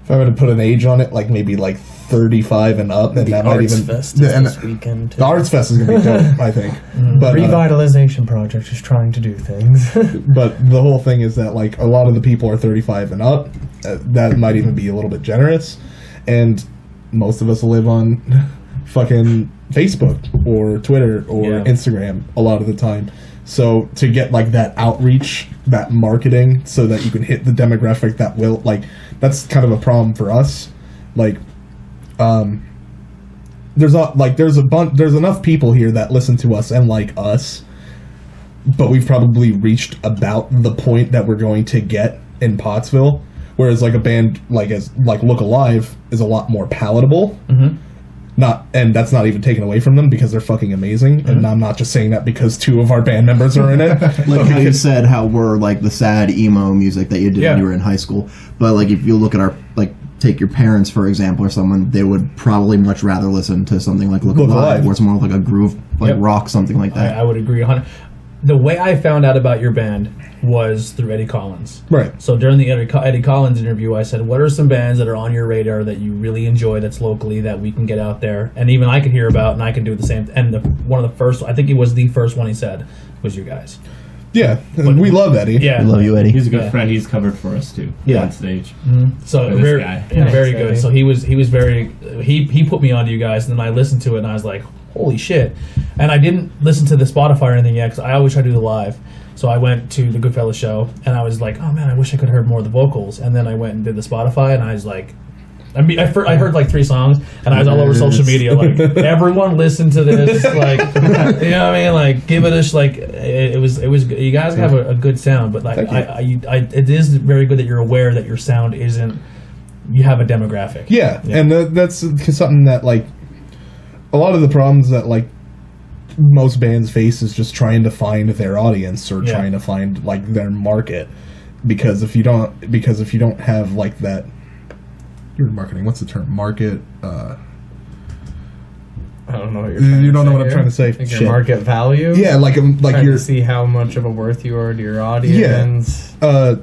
Speaker 3: if I were to put an age on it, like maybe like 35 and up, and that might even
Speaker 5: Fest is this weekend.
Speaker 3: The Arts Fest is gonna be dope, I think. But
Speaker 5: Revitalization Project is trying to do things.
Speaker 3: But the whole thing is that like a lot of the people are 35 and up. That might even be a little bit generous, and most of us live on fucking Facebook or Twitter or Instagram a lot of the time. So to get like that outreach, that marketing, so that you can hit the demographic that will like, that's kind of a problem for us. Like, there's enough people here that listen to us and like us, but we've probably reached about the point that we're going to get in Pottsville. Whereas like a band like Look Alive is a lot more palatable. And that's not even taken away from them because they're fucking amazing. And I'm not just saying that because 2 of our band members are in it.
Speaker 1: Like how you said how we're like the sad emo music that you did when you were in high school. But like if you look at our like take your parents for example or someone, they would probably much rather listen to something like Look Alive, where it's more like a groove like rock, something like that.
Speaker 2: I would agree 100. the way I found out about your band was through Eddie Collins.
Speaker 3: Right.
Speaker 2: So during the Eddie Collins interview, I said, what are some bands that are on your radar that you really enjoy that's locally that we can get out there? And even I can hear about, and I can do the same. And one of the first, I think it was the first one he said, was you guys.
Speaker 3: Yeah, we love Eddie.
Speaker 2: Yeah.
Speaker 1: We love you, Eddie.
Speaker 4: He's a good friend. He's covered for us too. On stage.
Speaker 2: So
Speaker 4: this
Speaker 2: very,
Speaker 4: guy.
Speaker 2: very good. So he was very, he put me onto you guys, and then I listened to it, and I was like, holy shit. And I didn't listen to the Spotify or anything yet, because I always try to do the live. So I went to the Goodfellas show, and I was like, oh man, I wish I could have heard more of the vocals. And then I went and did the Spotify, and I was like, I heard like 3 songs, and I was all over social media, like, everyone listen to this, like, you know what I mean? Like, give it a, like, it was, you guys have a good sound, but like, it is very good that you're aware that your sound isn't, you have a demographic.
Speaker 3: Yeah. And that's something that, like, a lot of the problems that, like, most bands face is just trying to find their audience or trying to find, like, their market, because if you don't have, like, that, you're in marketing, what's the term? Market,
Speaker 5: I don't know what you're trying
Speaker 3: you don't
Speaker 5: to
Speaker 3: know
Speaker 5: say
Speaker 3: what I'm
Speaker 5: here.
Speaker 3: trying to say.
Speaker 5: Like
Speaker 3: Shit.
Speaker 5: your market value?
Speaker 3: Yeah, like
Speaker 5: Trying
Speaker 3: you're
Speaker 5: to see how much of a worth you are to your audience.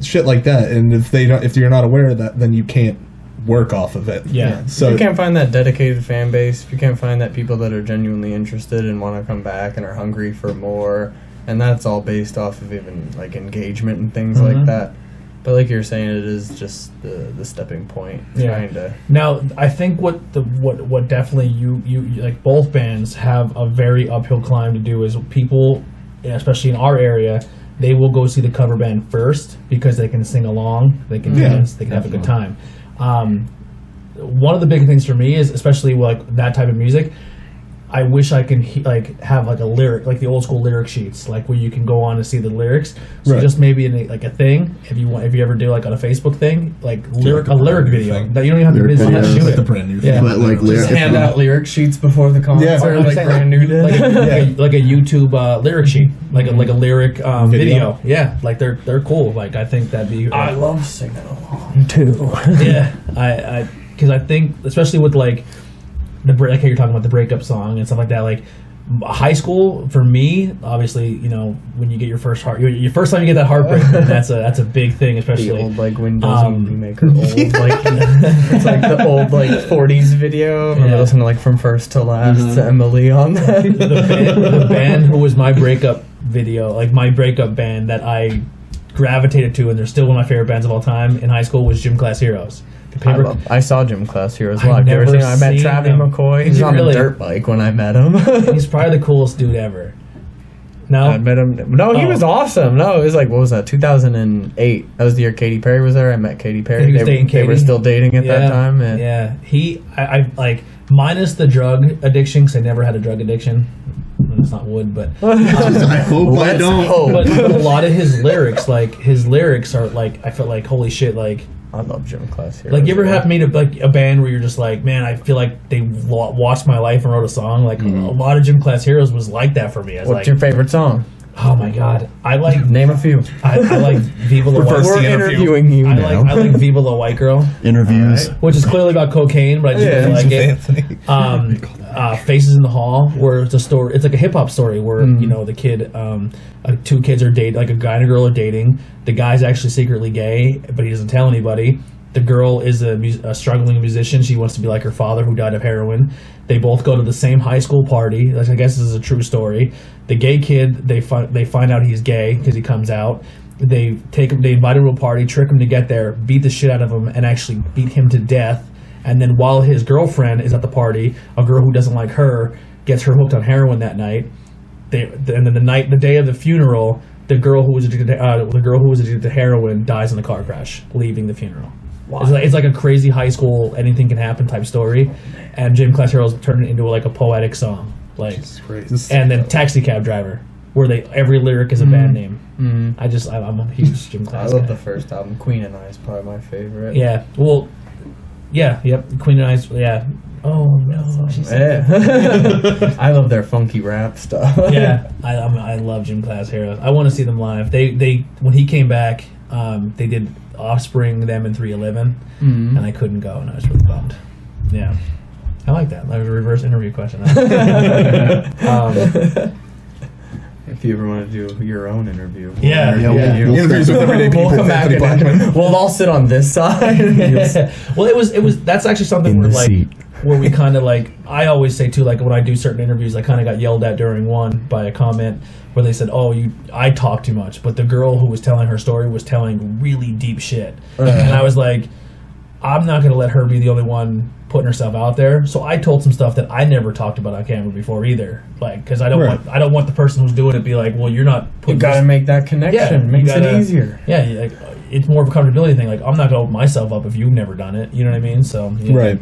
Speaker 3: shit like that. And if you're not aware of that, then you can't work off of it.
Speaker 2: Yeah.
Speaker 3: So
Speaker 5: If you can't find that dedicated fan base, if you can't find that people that are genuinely interested and want to come back and are hungry for more, and that's all based off of even like engagement and things like that. But like you're saying, it is just the stepping point. Trying to.
Speaker 2: Now, I think what definitely you like, both bands have a very uphill climb to do is people, especially in our area, they will go see the cover band first because they can sing along, they can dance, they can have a good time. One of the big things for me is, especially like that type of music, I wish I can have like a lyric, like the old school lyric sheets, like where you can go on to see the lyrics. So just maybe in like a thing, if you ever do like on a Facebook thing, like a lyric video. That you don't even have to
Speaker 1: Lyric
Speaker 2: do
Speaker 1: videos.
Speaker 2: it.
Speaker 3: the brand new
Speaker 2: Yeah.
Speaker 1: But like
Speaker 5: Just hand out lyric sheets before the concert,
Speaker 3: Yeah.
Speaker 5: like brand new did.
Speaker 2: like a YouTube lyric sheet, like a lyric video. Yeah, like they're cool. Like I think that'd be.
Speaker 5: I love singing along too.
Speaker 2: Yeah, I because I think especially with like like how you're talking about the breakup song and stuff like that, like high school for me, obviously, you know, when you get your first your first time you get that heartbreak, that's a big thing, especially
Speaker 5: The old like Windows Movie Maker old like it's like the old like 40s video. And I listen to like From First to Last to Emily on that.
Speaker 2: the band who was my breakup video, like my breakup band that I gravitated to, and they're still one of my favorite bands of all time in high school, was Gym Class Heroes.
Speaker 5: I saw Gym Class Heroes
Speaker 2: I've
Speaker 5: live.
Speaker 2: never
Speaker 5: I met
Speaker 2: seen
Speaker 5: Travie
Speaker 2: them.
Speaker 5: McCoy.
Speaker 2: Did
Speaker 5: He's
Speaker 2: you
Speaker 5: on
Speaker 2: really?
Speaker 5: a dirt bike when I met him.
Speaker 2: He's probably the coolest dude ever. No,
Speaker 5: I met him. No, he was awesome. No, it was like, what was that? 2008. That was the year Katy Perry was there. I met Katy Perry.
Speaker 2: He was dating
Speaker 5: They were
Speaker 2: Katy?
Speaker 5: still dating at that time. And
Speaker 2: Yeah, I like minus the drug addiction, because I never had a drug addiction. It's not wood, but
Speaker 1: I hope I don't.
Speaker 2: but a lot of his lyrics are like, I felt like, holy shit, like.
Speaker 5: I love Gym Class Heroes.
Speaker 2: Like, you ever have made a band where you're just like, man, I feel like they watched my life and wrote a song? Like, a lot of Gym Class Heroes was like that for me. I was
Speaker 5: What's your favorite song?
Speaker 2: oh my god, I like
Speaker 5: Name a few.
Speaker 2: I like Viva La White.
Speaker 5: We're interviewing you
Speaker 2: I
Speaker 5: now.
Speaker 2: like Viva La White Girl,
Speaker 1: Interviews.
Speaker 2: which is clearly about cocaine, but I just really like it. Faces in the Hall, where it's a story. It's like a hip hop story where you know the kid, two kids are dating, like a guy and a girl are dating. The guy's actually secretly gay, but he doesn't tell anybody. The girl is a struggling musician. She wants to be like her father, who died of heroin. They both go to the same high school party. I guess this is a true story. The gay kid, they find out he's gay because he comes out. They invite him to a party, trick him to get there, beat the shit out of him, and actually beat him to death. And then while his girlfriend is at the party, a girl who doesn't like her gets her hooked on heroin that night. And then the day of the funeral, the girl who was addicted to heroin dies in a car crash, leaving the funeral. Wow. It's like a crazy high school anything can happen type story, and Gym Class Heroes turned it into like a poetic song, like. And then Taxi Cab Driver, where every lyric is a band name. I'm a huge Gym Class.
Speaker 5: I love
Speaker 2: guy.
Speaker 5: the first album. Queen and I is probably my favorite.
Speaker 2: Yeah. Well. Yeah. Yep. Queen and I's. Yeah. Oh no. She said that.
Speaker 5: I love their funky rap stuff.
Speaker 2: Yeah. I love Gym Class Heroes. I want to see them live. They when he came back, they did Offspring, them, and 311, and I couldn't go, and I was really bummed. Yeah. I like that. That was a reverse interview question.
Speaker 5: If If you ever want to do your own interview.
Speaker 2: Yeah.
Speaker 3: Interviews with everyday people.
Speaker 5: We'll come back
Speaker 3: Anthony Blackman.
Speaker 5: we'll all sit on this side.
Speaker 2: Well, it was. That's actually something
Speaker 6: In
Speaker 2: where
Speaker 6: the
Speaker 2: like
Speaker 6: seat.
Speaker 2: where we kind of like. I always say too, like when I do certain interviews, I kind of got yelled at during one by a comment where they said, "Oh, I talk too much," but the girl who was telling her story was telling really deep shit, and I was like, I'm not gonna let her be the only one putting herself out there. So I told some stuff that I never talked about on camera before either, like because I don't want the person who's doing it be like, well, you're not.
Speaker 5: You gotta make that connection. Makes it easier.
Speaker 2: Yeah, like, it's more of a comfortability thing. Like I'm not gonna open myself up if you've never done it. You know what I mean? So
Speaker 3: Right.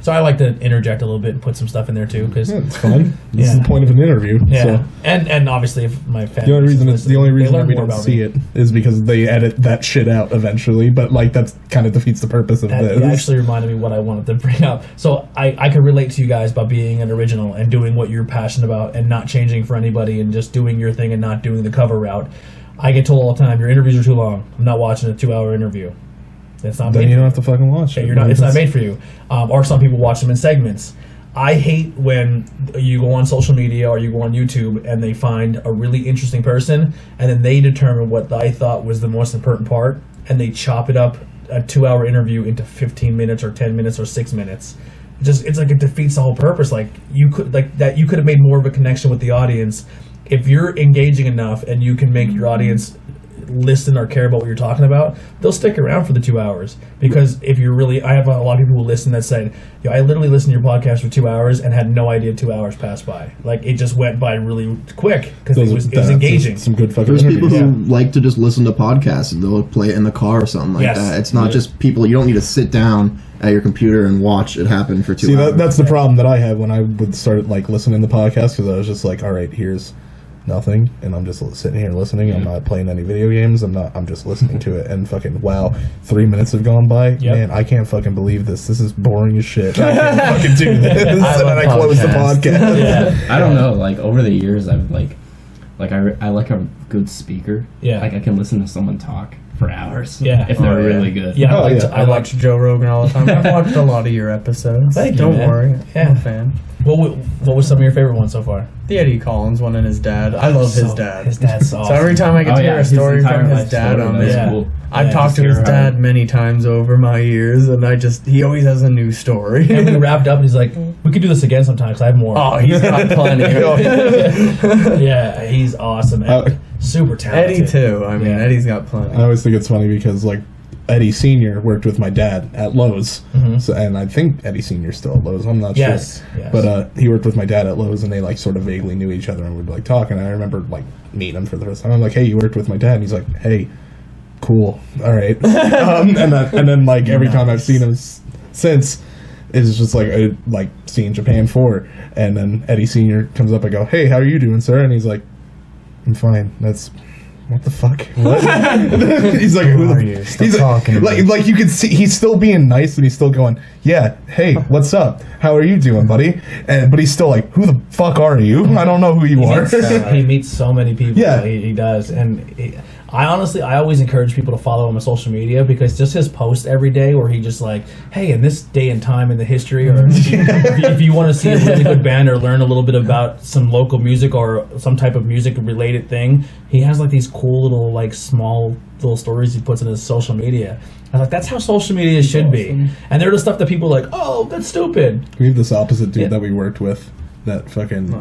Speaker 2: So I like to interject a little bit and put some stuff in there too, because
Speaker 3: It's fun. This is the point of an interview.
Speaker 2: yeah,
Speaker 3: So.
Speaker 2: and obviously if my family.
Speaker 3: The only reason that we
Speaker 2: more
Speaker 3: don't
Speaker 2: about
Speaker 3: see
Speaker 2: me.
Speaker 3: it is because they edit that shit out eventually. But like that's kind of defeats the purpose of
Speaker 2: That
Speaker 3: this.
Speaker 2: actually reminded me what I wanted to bring up. So I could relate to you guys by being an original and doing what you're passionate about and not changing for anybody and just doing your thing and not doing the cover route. I get told all the time, your interviews are too long. I'm not watching a 2-hour interview. It's not.
Speaker 3: Then you don't have to fucking watch it.
Speaker 2: You're not. It's not made for you. Or some people watch them in segments. I hate when you go on social media or you go on YouTube and they find a really interesting person and then they determine what I thought was the most important part and they chop it up, a 2-hour interview, into 15 minutes or 10 minutes or 6 minutes. It's like it defeats the whole purpose. Like you could have made more of a connection with the audience if you're engaging enough and you can make your audience listen or care about what you're talking about. They'll stick around for the 2 hours, because if you're really, I have a lot of people who listen that said, "Yo, I literally listened to your podcast for 2 hours and had no idea 2 hours passed by. Like it just went by really quick because it was engaging."
Speaker 3: Some good fucking.
Speaker 1: There's people
Speaker 3: interviews.
Speaker 1: who like to just listen to podcasts and they'll play it in the car or something like
Speaker 2: Yes.
Speaker 1: that. It's not just people. You don't need to sit down at your computer and watch it happen for 2 hours.
Speaker 3: That's the problem that I had when I would start like listening to podcasts, because I was just like, all right, here's nothing, and I'm just sitting here listening. I'm not playing any video games. I'm just listening to it, and fucking wow, 3 minutes have gone by. Man, I can't fucking believe this. This is boring as shit. I can't fucking do this. And then I close the podcast.
Speaker 4: Yeah. I don't know. Like over the years, I've I like a good speaker.
Speaker 2: Yeah.
Speaker 4: Like I can listen to someone talk for hours.
Speaker 2: Yeah.
Speaker 4: If they're really good.
Speaker 2: Yeah,
Speaker 5: I watch Joe Rogan all the time. I've watched a lot of your episodes.
Speaker 2: Thank you,
Speaker 5: Don't
Speaker 2: man.
Speaker 5: worry.
Speaker 2: Yeah.
Speaker 5: I'm a fan.
Speaker 2: What was some of your favorite ones so far?
Speaker 5: The Eddie Collins one and his dad. I love his dad.
Speaker 2: His dad's awesome.
Speaker 5: So every time I get to hear a
Speaker 4: his
Speaker 5: story
Speaker 4: entire
Speaker 5: from his
Speaker 4: life
Speaker 5: dad
Speaker 4: story,
Speaker 5: on
Speaker 4: that's
Speaker 5: this,
Speaker 4: cool.
Speaker 5: I've talked to his dad many times over my years, and he always has a new story.
Speaker 2: And we wrapped up, and he's like, "We could do this again sometime because I have more."
Speaker 5: Oh, he's got plenty.
Speaker 2: Yeah, he's awesome. And super talented.
Speaker 5: Eddie too. I mean,
Speaker 2: Yeah.
Speaker 5: Eddie's got plenty.
Speaker 3: I always think it's funny because like Eddie Sr. worked with my dad at Lowe's, so, and I think Eddie Sr. is still at Lowe's. I'm not sure, but he worked with my dad at Lowe's, and they like sort of vaguely knew each other and would like talk. And I remember like meeting him for the first time. I'm like, "Hey, you worked with my dad?" And he's like, "Hey, cool, all right." And then like every time I've seen him since, it's just like seeing Japan 4, and then Eddie Sr. comes up. I go, "Hey, how are you doing, sir?" And he's like, "I'm fine." That's. What the fuck? What? He's like,
Speaker 5: Who are you? Stop talking.
Speaker 3: Like you can see he's still being nice and he's still going, "Yeah, hey, what's up? How are you doing, buddy?" But he's still like, "Who the fuck are you? I don't know who you are."
Speaker 2: He meets so many people.
Speaker 3: Yeah.
Speaker 2: He does, and I always encourage people to follow him on social media, because just his post every day where he just like, "Hey, in this day and time in the history," or if you want to see a really good band or learn a little bit about some local music or some type of music related thing, he has like these cool little like small little stories he puts in his social media. I was like, that's how social media should be. And they're the stuff that people are like, "Oh, that's stupid."
Speaker 3: We have this opposite dude that we worked with that fucking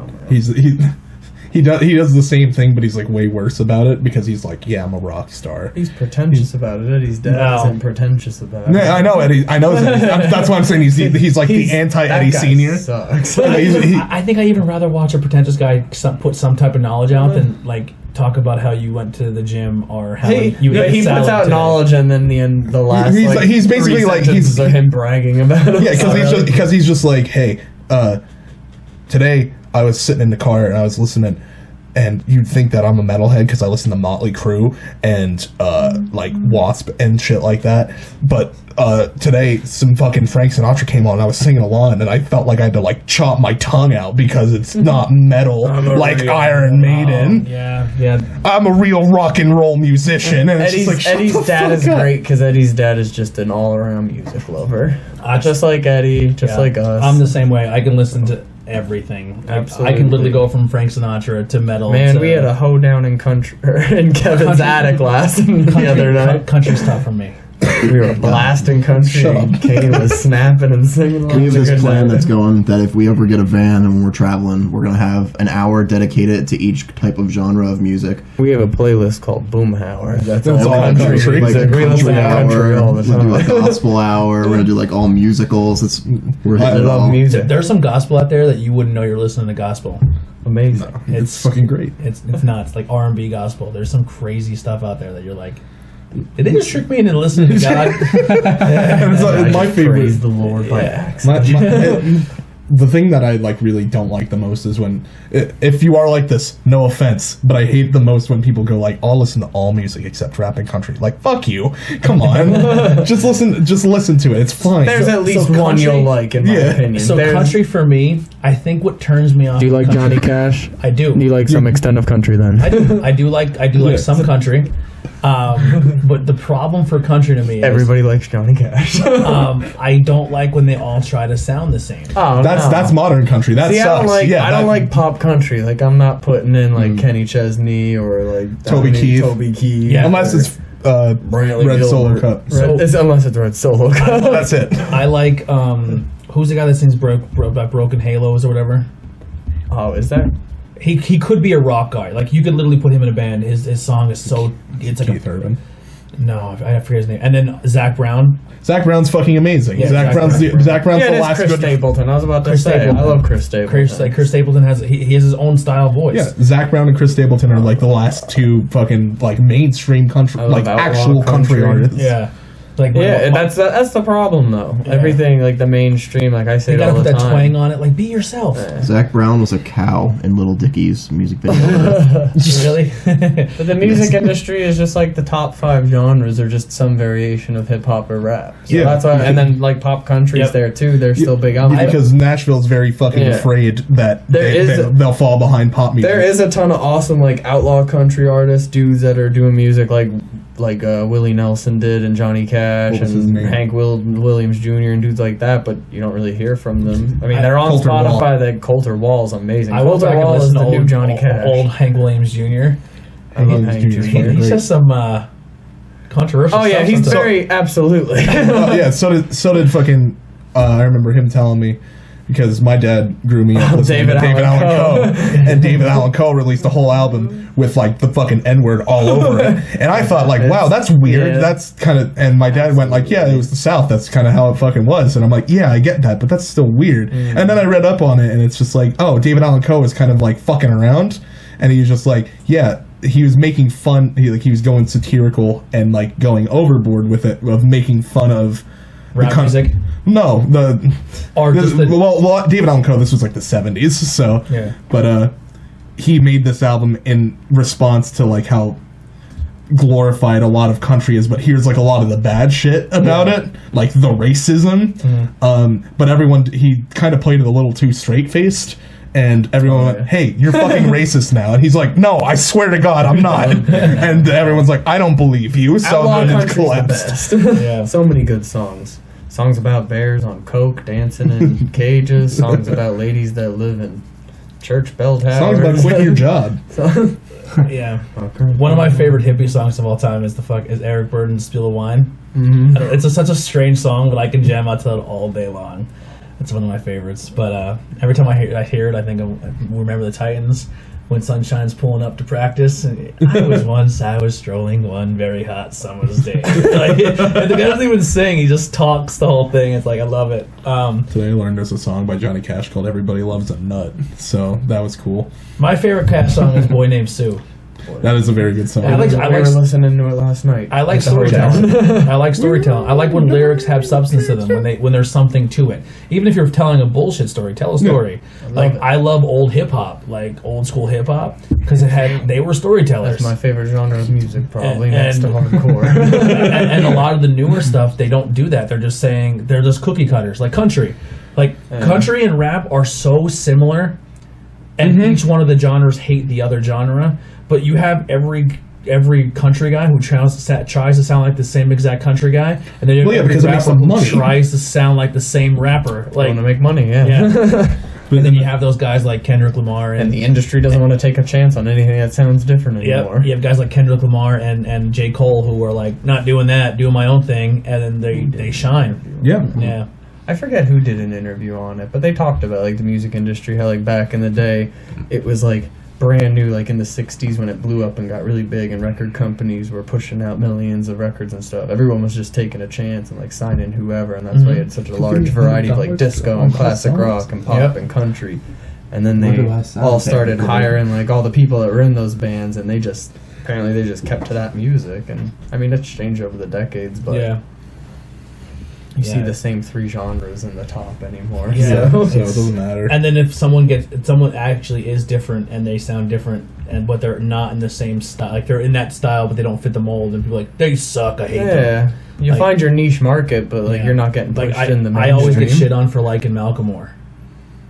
Speaker 3: he does the same thing, but he's like way worse about it, because he's like, "Yeah, I'm a rock star."
Speaker 5: He's pretentious about it. Eddie's dad isn't pretentious about it.
Speaker 3: Yeah, I know Eddie. I know Eddie. That's why I'm saying he's like the anti-Eddie Senior.
Speaker 5: Sucks.
Speaker 2: I think I even rather watch a pretentious guy put some type of knowledge out than like talk about how you went to the gym or how you ate
Speaker 5: he
Speaker 2: salad
Speaker 5: puts out
Speaker 2: today.
Speaker 5: knowledge, and then the last
Speaker 3: he's basically
Speaker 5: 3
Speaker 3: like
Speaker 5: sentences are him bragging about it.
Speaker 3: Yeah, because he's just like, "Hey, today I was sitting in the car and I was listening, and you'd think that I'm a metalhead because I listen to Motley Crue and like Wasp and shit like that. But today some fucking Frank Sinatra came on and I was singing along, and I felt like I had to like chop my tongue out because it's not metal like Iron Maiden.
Speaker 2: Yeah.
Speaker 3: I'm a real rock and roll musician." And
Speaker 5: Eddie's dad is great, because Eddie's dad is just an all-around music lover. Just like Eddie, like us.
Speaker 2: I'm the same way. I can listen to everything.
Speaker 5: Absolutely.
Speaker 2: I can literally go from Frank Sinatra to metal.
Speaker 5: Man,
Speaker 2: to
Speaker 5: we had a hoedown in country in Kevin's attic the other night.
Speaker 2: Country's tough for me.
Speaker 5: We were blasting country. And Kane was snapping and singing.
Speaker 1: We have this plan that's going that if we ever get a van and we're traveling, we're gonna have an hour dedicated to each type of genre of music.
Speaker 5: We have a playlist called Boom Hour. That's
Speaker 3: all
Speaker 5: country
Speaker 3: country.
Speaker 1: Like
Speaker 5: music.
Speaker 1: a
Speaker 5: We listen
Speaker 1: country
Speaker 5: to country all
Speaker 1: hour.
Speaker 5: the
Speaker 1: We'll do
Speaker 5: time.
Speaker 1: like gospel hour. We're gonna do like all musicals. We're
Speaker 5: I
Speaker 1: hitting it
Speaker 5: love
Speaker 1: all.
Speaker 5: music.
Speaker 2: There's some gospel out there that you wouldn't know you're listening to gospel.
Speaker 5: Amazing.
Speaker 3: It's fucking great.
Speaker 2: It's nuts. Like R&B gospel. There's some crazy stuff out there that you're like, did they just trick me into listening to God?
Speaker 3: And it's like, my favorite.
Speaker 5: Praise the Lord by accident.
Speaker 3: The thing that I like really don't like the most is when, if you are like this, no offense, but I hate the most when people go like, I'll listen to all music except rap and country. Like, fuck you. Come on. just listen to it. It's fine.
Speaker 5: There's at least
Speaker 2: so
Speaker 5: one
Speaker 2: country-
Speaker 5: you'll like, in my opinion.
Speaker 2: So
Speaker 5: There's-
Speaker 2: country for me, I think what turns me off.
Speaker 6: Do you like
Speaker 2: country-
Speaker 6: Johnny Cash?
Speaker 2: I do.
Speaker 6: Do you like some extent of country then?
Speaker 2: I do like some country. But the problem for country to me is
Speaker 5: Everybody likes Johnny Cash.
Speaker 2: I don't like when they all try to sound the same.
Speaker 5: Oh,
Speaker 3: That's modern country. That
Speaker 5: See,
Speaker 3: sucks.
Speaker 5: I don't like pop country. Like, I'm not putting in like Kenny Chesney or like
Speaker 3: Toby Keith.
Speaker 2: Yeah.
Speaker 3: Unless it's
Speaker 5: Brantley
Speaker 3: Red Solo
Speaker 5: Gilbert.
Speaker 3: Cup.
Speaker 5: Unless it's Red Solo Cup.
Speaker 3: That's it.
Speaker 2: I like who's the guy that sings Broken Halos or whatever?
Speaker 5: Oh, is that?
Speaker 2: He could be a rock guy. Like, you could literally put him in a band. His song is so it's like
Speaker 3: Keith Urban.
Speaker 2: No, I forget his name. And then Zach Brown.
Speaker 3: Zach Brown's fucking amazing.
Speaker 2: Yeah,
Speaker 3: Zach Brown's the
Speaker 5: Yeah,
Speaker 3: last
Speaker 5: Chris
Speaker 3: good.
Speaker 5: Stapleton. I was about to
Speaker 2: Chris
Speaker 5: say.
Speaker 2: Stapleton.
Speaker 5: I love Chris Stapleton.
Speaker 2: Chris Stapleton has he has his own style voice.
Speaker 3: Yeah, Zach Brown and Chris Stapleton are like the last two fucking like mainstream country,
Speaker 5: I love
Speaker 3: like
Speaker 5: outlaw
Speaker 3: actual country
Speaker 5: country.
Speaker 3: artists.
Speaker 2: Yeah. Like
Speaker 5: Yeah, that's the problem though.
Speaker 2: Yeah.
Speaker 5: Everything like the mainstream, like I say
Speaker 2: you
Speaker 5: it
Speaker 2: gotta
Speaker 5: all
Speaker 2: put
Speaker 5: the
Speaker 2: that
Speaker 5: time.
Speaker 2: twang on it. Like, be yourself.
Speaker 1: Zach Brown was a cow in Little Dicky's music video.
Speaker 2: Really?
Speaker 5: But the music industry is just like the top 5 genres are just some variation of hip hop or rap. So
Speaker 3: Yeah.
Speaker 5: that's why. And then like pop country's
Speaker 2: Yep.
Speaker 5: there too. They're still big on it.
Speaker 3: Because Nashville's very fucking
Speaker 5: Yeah.
Speaker 3: afraid that
Speaker 5: There is
Speaker 3: they'll fall behind pop music.
Speaker 5: There is a ton of awesome like outlaw country artists, dudes that are doing music like Willie Nelson did and Johnny Cash
Speaker 3: What was his
Speaker 5: and
Speaker 3: name?
Speaker 5: Hank Williams Jr. and dudes like that, but you don't really hear from them. I mean, they're on
Speaker 3: Coulter Wall.
Speaker 5: Spotify. That Coulter Wall's amazing.
Speaker 2: I will
Speaker 5: Coulter
Speaker 2: back and
Speaker 5: Wall is
Speaker 2: listen to
Speaker 5: the new
Speaker 2: old,
Speaker 5: Johnny Cash.
Speaker 2: old Hank Williams Jr.
Speaker 5: I love Hank
Speaker 3: Jr.
Speaker 5: Jr.
Speaker 2: He says some controversial
Speaker 5: Oh yeah,
Speaker 2: stuff
Speaker 5: he's
Speaker 2: sometimes.
Speaker 5: very absolutely.
Speaker 3: Yeah, so did fucking. I remember him telling me. Because my dad grew me up listening to David Allan Coe, and David Allan Coe released a whole album with like the fucking N-word all over it, and I thought like, wow, that's weird.
Speaker 5: Yeah.
Speaker 3: That's kind of, and my dad went like, yeah, it was the South. That's kind of how it fucking was, and I'm like, yeah, I get that, but that's still weird. And then I read up on it, and it's just like, oh, David Allan Coe was kind of like fucking around, and he was just like, yeah. He was making fun. He was going satirical and like going overboard with it, of making fun of
Speaker 2: Rap music.
Speaker 3: No, well, David Allan Coe. This was like the 70s, so
Speaker 2: Yeah.
Speaker 3: But he made this album in response to like how glorified a lot of country is, but here's like a lot of the bad shit about it, like the racism. But he kind of played it a little too straight faced. And everyone went, hey, you're fucking racist now. And he's like, no, I swear to God, I'm not. And everyone's like, I don't believe you. So
Speaker 5: Outlaw
Speaker 3: then it's
Speaker 5: country's the
Speaker 3: collapsed.
Speaker 5: best.
Speaker 2: Yeah.
Speaker 5: So many good songs. Songs about bears on coke, dancing in cages. Songs about ladies that live in church bell towers.
Speaker 3: Songs about quitting your job.
Speaker 2: Yeah. One of my favorite hippie songs of all time is Eric Burden's "Spill the Wine."
Speaker 5: Mhm.
Speaker 2: It's such a strange song, but I can jam out to it all day long. It's one of my favorites. But every time I hear it, I think I remember the Titans when Sunshine's pulling up to practice. And I was strolling one very hot summer's day. Like, and the guy doesn't even sing; he just talks the whole thing. It's like, I love it.
Speaker 3: Today I learned there's a song by Johnny Cash called "Everybody Loves a Nut," so that was cool.
Speaker 2: My favorite Cash song is "Boy Named Sue."
Speaker 3: That is a very good song.
Speaker 2: I like
Speaker 5: we were listening to it last night.
Speaker 2: I like
Speaker 5: at the hotel.
Speaker 2: storytelling. I like storytelling. I like when lyrics have substance to them, when there's something to it. Even if you're telling a bullshit story, tell a story. I love old hip hop, like old school hip hop, because they were storytellers.
Speaker 5: That's my favorite genre of music, probably next to
Speaker 2: And-
Speaker 5: hardcore.
Speaker 2: and a lot of the newer stuff, they don't do that. They're just cookie cutters, like country. Country and rap are so similar, and each one of the genres hate the other genre. But you have every country guy who tries to sound like the same exact country guy, and then
Speaker 3: Well, yeah,
Speaker 2: every
Speaker 3: because it makes
Speaker 2: rapper
Speaker 3: them
Speaker 2: who
Speaker 3: money.
Speaker 2: tries to sound like the same rapper.
Speaker 5: Want
Speaker 2: Like,
Speaker 5: to make money, yeah.
Speaker 2: yeah. And then you have those guys like Kendrick Lamar
Speaker 5: And the industry doesn't want to take a chance on anything that sounds different anymore.
Speaker 2: You have guys like Kendrick Lamar and J. Cole who are like not doing that, doing my own thing, and then they shine. Yeah.
Speaker 5: I forget who did an interview on it, but they talked about like the music industry, how like back in the day, it was like brand new, like in the 60s when it blew up and got really big and record companies were pushing out millions of records and stuff. Everyone was just taking a chance and like signing whoever, and that's why you had such a large variety of like disco and classic rock and pop and country. And then they all started hiring like all the people that were in those bands, and they just kept to that music. And I mean, it's changed over the decades, but you see the same 3 genres in the top anymore.
Speaker 2: Yeah.
Speaker 3: So it doesn't matter.
Speaker 2: And then if someone actually is different and they sound different, but they're not in the same style, like they're in that style but they don't fit the mold, and people are like, they suck, I hate them.
Speaker 5: Yeah, you find your niche market, but like you're not getting pushed in the mainstream.
Speaker 2: I always get shit on for liking Macklemore.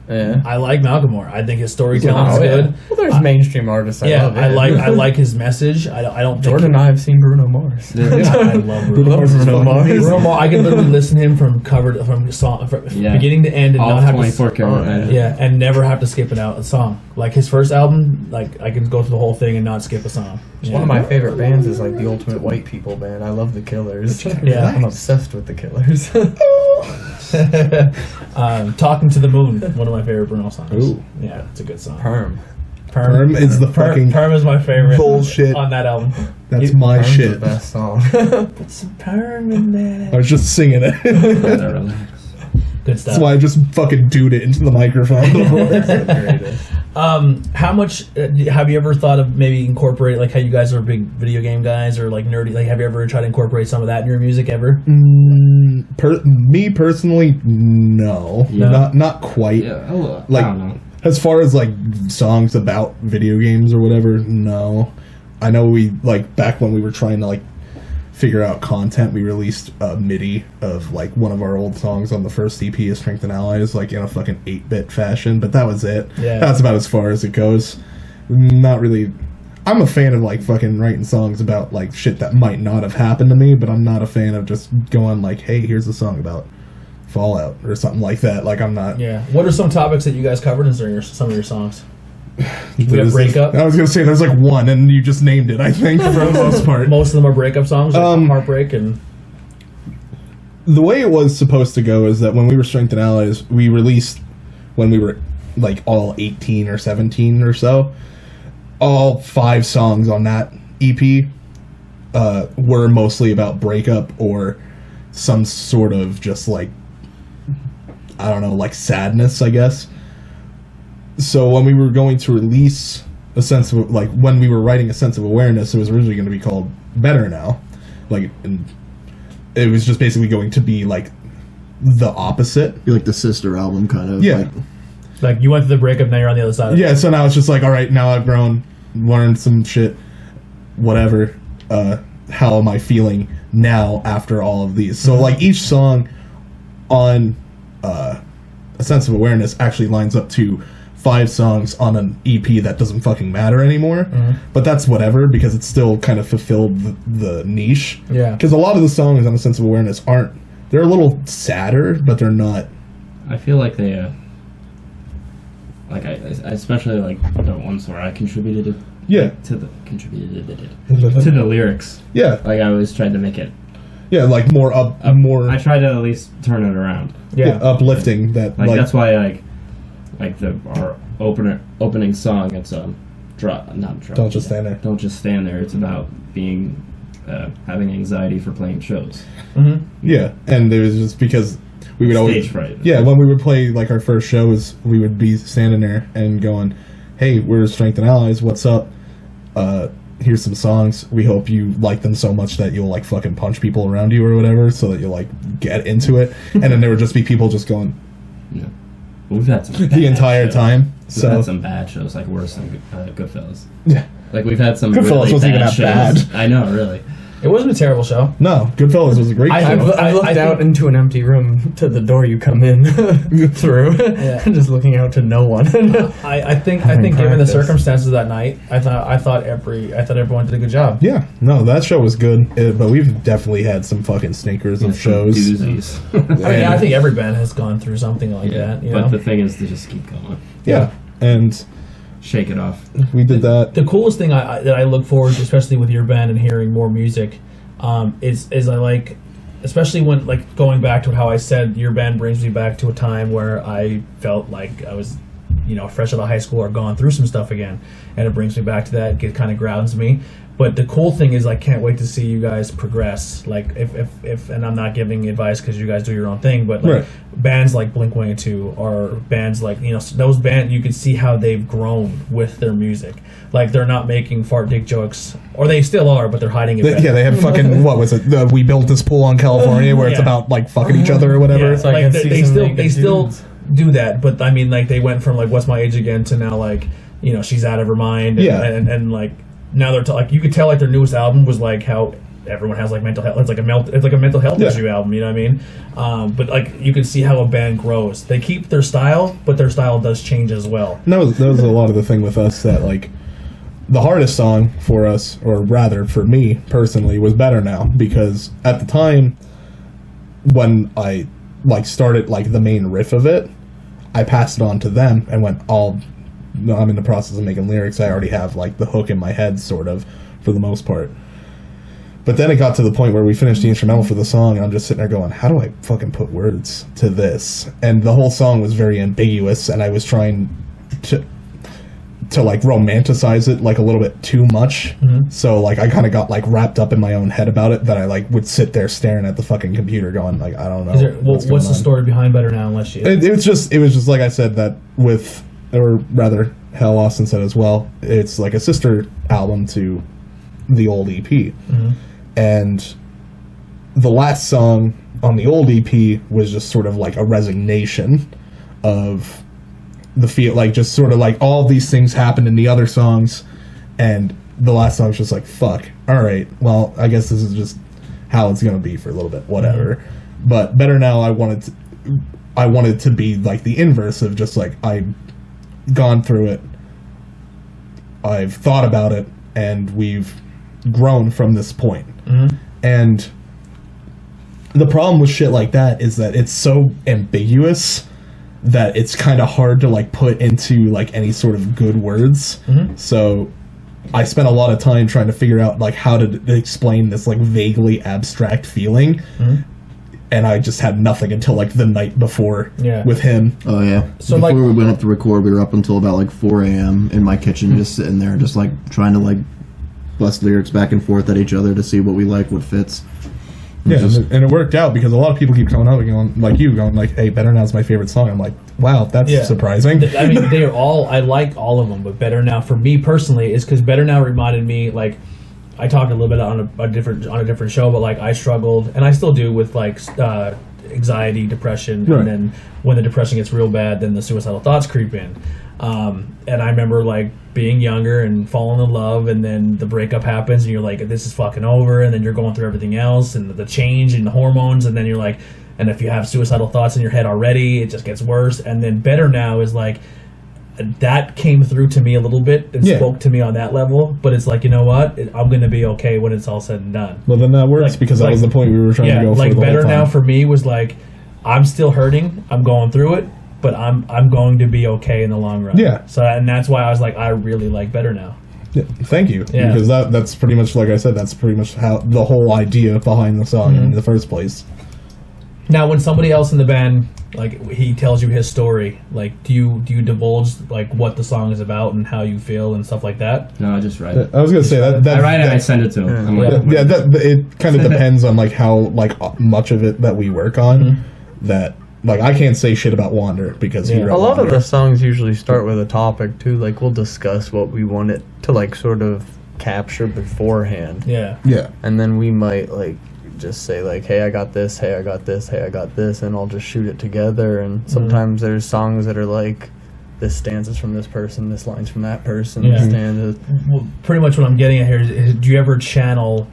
Speaker 5: Yeah,
Speaker 2: I like Macklemore. I think his storytelling is good.
Speaker 5: Yeah. Well, there's mainstream artists. I love it.
Speaker 2: I like his message. I don't.
Speaker 5: Jordan and I have seen Bruno Mars.
Speaker 2: I love Bruno Mars. Bruno Mars. I can literally listen to him from beginning to end and
Speaker 4: all
Speaker 2: not have
Speaker 4: 24
Speaker 2: to
Speaker 4: karat.
Speaker 2: and never have to skip a song. Like his first album, like I can go through the whole thing and not skip a song.
Speaker 5: One of my favorite bands is like the Ultimate White People band. I love the Killers.
Speaker 2: Yeah,
Speaker 5: I'm obsessed with the Killers.
Speaker 2: Talking to the Moon, one of my favorite Bruno songs.
Speaker 3: Ooh.
Speaker 2: Yeah, it's a good song.
Speaker 3: Perm is the fucking
Speaker 2: Perm is my favorite
Speaker 3: bullshit
Speaker 2: on that album.
Speaker 3: That's my
Speaker 5: Perm's
Speaker 3: shit.
Speaker 5: The best song.
Speaker 2: Put some perm in there.
Speaker 3: I was just singing it.
Speaker 2: Good stuff.
Speaker 3: That's why I just fucking dude it into the microphone.
Speaker 2: How much have you ever thought of maybe incorporate, like how you guys are big video game guys or like nerdy, like have you ever tried to incorporate some of that in your music ever?
Speaker 3: Me personally, no. Not quite.
Speaker 4: Yeah,
Speaker 3: like,
Speaker 4: I don't know.
Speaker 3: As far as like songs about video games or whatever, no. I know we, like, back when we were trying to like figure out content, we released a MIDI of like one of our old songs on the first EP of Strength and Allies, like in a fucking 8-bit fashion, but that was it.
Speaker 2: Yeah.
Speaker 3: That's about as far as it goes. Not really. I'm a fan of like fucking writing songs about like shit that might not have happened to me, but I'm not a fan of just going like, hey, here's a song about Fallout or something like that. Like, I'm not.
Speaker 2: Yeah. What are some topics that you guys covered in some of your songs? We have breakup.
Speaker 3: I was gonna say there's like one, and you just named it. I think for the most part,
Speaker 2: most of them are breakup songs, like heartbreak and.
Speaker 3: The way it was supposed to go is that when we were Strength and Allies, we released when we were like all 18 or 17 or so. All 5 songs on that EP were mostly about breakup or some sort of just like, I don't know, like sadness, I guess. So when we were going to release a sense of, like, when we were writing A Sense of Awareness, it was originally going to be called Better Now. Like, and it was just basically going to be like the opposite.
Speaker 1: Be like the sister album, kind of.
Speaker 3: Yeah.
Speaker 2: Like you went through the breakup, now you're on the other side of it.
Speaker 3: Yeah, so now it's just like, all right, now I've grown, learned some shit, whatever. How am I feeling now after all of these? So, like, each song on A Sense of Awareness actually lines up to 5 songs on an EP that doesn't fucking matter anymore. But that's whatever, because it still kind of fulfilled the niche.
Speaker 2: Yeah.
Speaker 3: Because a lot of the songs on A Sense of Awareness they're a little sadder, but they're not.
Speaker 4: I feel like they, like I especially like the ones where I contributed to the lyrics.
Speaker 3: Yeah.
Speaker 4: Like I always tried to make it.
Speaker 3: Yeah, like more more.
Speaker 4: I tried to at least turn it around.
Speaker 3: Yeah, uplifting. That
Speaker 4: like that's why our opening song. It's Don't
Speaker 3: Just Stand There.
Speaker 4: Don't Just Stand There. It's about being having anxiety for playing shows.
Speaker 3: Yeah, and it was just because we would always
Speaker 4: stage fright.
Speaker 3: Yeah, when we would play like our first shows, we would be standing there and going, "Hey, we're Strength and Allies. What's up? Here's some songs. We hope you like them so much that you'll like fucking punch people around you or whatever, so that you'll like get into it." And then there would just be people just going,
Speaker 4: "Yeah, we've had some
Speaker 3: the entire
Speaker 4: shows.
Speaker 3: time."
Speaker 4: We've had some bad shows, like worse than Goodfellas.
Speaker 3: Yeah,
Speaker 4: like we've had some
Speaker 3: Goodfellas
Speaker 4: really
Speaker 3: wasn't
Speaker 4: bad
Speaker 3: even that
Speaker 4: shows.
Speaker 3: bad.
Speaker 4: I know, really.
Speaker 2: It wasn't a terrible show.
Speaker 3: No, Goodfellas was a great show.
Speaker 5: I looked out into an empty room to the door you come in through, just looking out to no one.
Speaker 2: I think given the circumstances that night, I thought everyone did a good job.
Speaker 3: Yeah, no, that show was good, but we've definitely had some fucking stinkers of shows.
Speaker 4: Doozies.
Speaker 2: I think every band has gone through something like that.
Speaker 4: But the thing is to just keep going.
Speaker 3: Yeah, and
Speaker 4: shake it off.
Speaker 3: We did that.
Speaker 2: The coolest thing that I look forward to, especially with your band and hearing more music, is I like, especially when, like, going back to how I said your band brings me back to a time where I felt like I was, fresh out of high school or gone through some stuff again, and it brings me back to that. It kind of grounds me. But the cool thing is I can't wait to see you guys progress. Like, if and I'm not giving advice because you guys do your own thing, but like bands like Blink-182 or bands like, those bands, you can see how they've grown with their music. Like, they're not making fart dick jokes, or they still are, but they're hiding it better.
Speaker 3: Yeah, they have fucking, what was it? We built this pool on California where it's about, like, fucking each other or whatever.
Speaker 2: Yeah, like they still do that, but I mean, like, they went from, like, What's My Age Again to now, like, She's Out of Her Mind. And like, now they're like, you could tell, like, their newest album was like how everyone has, like, mental health. It's like a mental health issue album. You know what I mean? But like, you can see how a band grows. They keep their style, but their style does change as well.
Speaker 3: No, that was a lot of the thing with us, that, like, the hardest song for us, or rather for me personally, was Better Now, because at the time when I, like, started, like, the main riff of it, I passed it on to them and went, I'm in the process of making lyrics. I already have, like, the hook in my head, sort of, for the most part. But then it got to the point where we finished the instrumental for the song, and I'm just sitting there going, how do I fucking put words to this? And the whole song was very ambiguous, and I was trying to like, romanticize it, like, a little bit too much. Mm-hmm. So, like, I kind of got, like, wrapped up in my own head about it, that I, like, would sit there staring at the fucking computer going, like, I don't know.
Speaker 2: What's the story behind Better Now, unless you...
Speaker 3: It was just like I said, that with... or rather, hell, Austin said as well, it's like a sister album to the old EP. Mm-hmm. And the last song on the old EP was just sort of like a resignation of the feel, like, just sort of like all these things happened in the other songs, and the last song's just like, fuck, alright, well, I guess this is just how it's gonna be for a little bit, whatever. Mm-hmm. But Better Now, I wanted to be like the inverse of just like, I've gone through it, I've thought about it, and we've grown from this point. Mm-hmm. And the problem with shit like that is that it's so ambiguous that it's kind of hard to, like, put into, like, any sort of good words. Mm-hmm. So I spent a lot of time trying to figure out, like, how to explain this, like, vaguely abstract feeling. Mm-hmm. And I just had nothing until, like, the night before with him.
Speaker 1: Oh, yeah. So before we went up to record, we were up until about, like, 4 a.m. in my kitchen, just sitting there, just, like, trying to, like, bust lyrics back and forth at each other to see what we like, what fits.
Speaker 3: Yeah, and it worked out, because a lot of people keep coming up and going, like, hey, Better Now's my favorite song. I'm like, wow, that's surprising.
Speaker 2: I mean, they are all, I like all of them, but Better Now, for me personally, is because Better Now reminded me, like, I talked a little bit on a different show, but, like, I struggled, and I still do, with, like, anxiety, depression, and then when the depression gets real bad, then the suicidal thoughts creep in. And I remember, like, being younger and falling in love, and then the breakup happens, and you're like, this is fucking over, and then you're going through everything else, and the change in the hormones, and then you're like, and if you have suicidal thoughts in your head already, it just gets worse. And then Better Now is like, that came through to me a little bit and spoke to me on that level, but it's like, you know what, I'm gonna be okay when it's all said and done.
Speaker 3: Well, then that works, like, because that was the point we were trying to go for.
Speaker 2: Like, Better Now for me was like, I'm still hurting, I'm going through it, but I'm going to be okay in the long run. Yeah. So, and that's why I was like, I really like Better Now.
Speaker 3: Yeah, thank you. Yeah. Because that's pretty much, like I said, that's pretty much how the whole idea behind the song in the first place.
Speaker 2: Now, when somebody else in the band, like, he tells you his story, like, do you divulge, like, what the song is about and how you feel and stuff like that?
Speaker 4: No, I just write it.
Speaker 3: I was gonna say that I
Speaker 4: write it and I send it to him.
Speaker 3: It kind of depends on, like, how, like, much of it that we work on. Mm-hmm. That, like, I can't say shit about Wander because he wrote
Speaker 5: a lot
Speaker 3: Wander.
Speaker 5: of the songs usually start with a topic too. Like, we'll discuss what we want it to, like, sort of capture beforehand.
Speaker 2: Yeah.
Speaker 3: Yeah.
Speaker 5: And then we might, like, just say, like, hey, I got this, hey, I got this, hey, I got this, and I'll just shoot it together. And sometimes there's songs that are like, this stanza's from this person, this line's from that person, this stanza.
Speaker 2: Well, pretty much what I'm getting at here is do you ever channel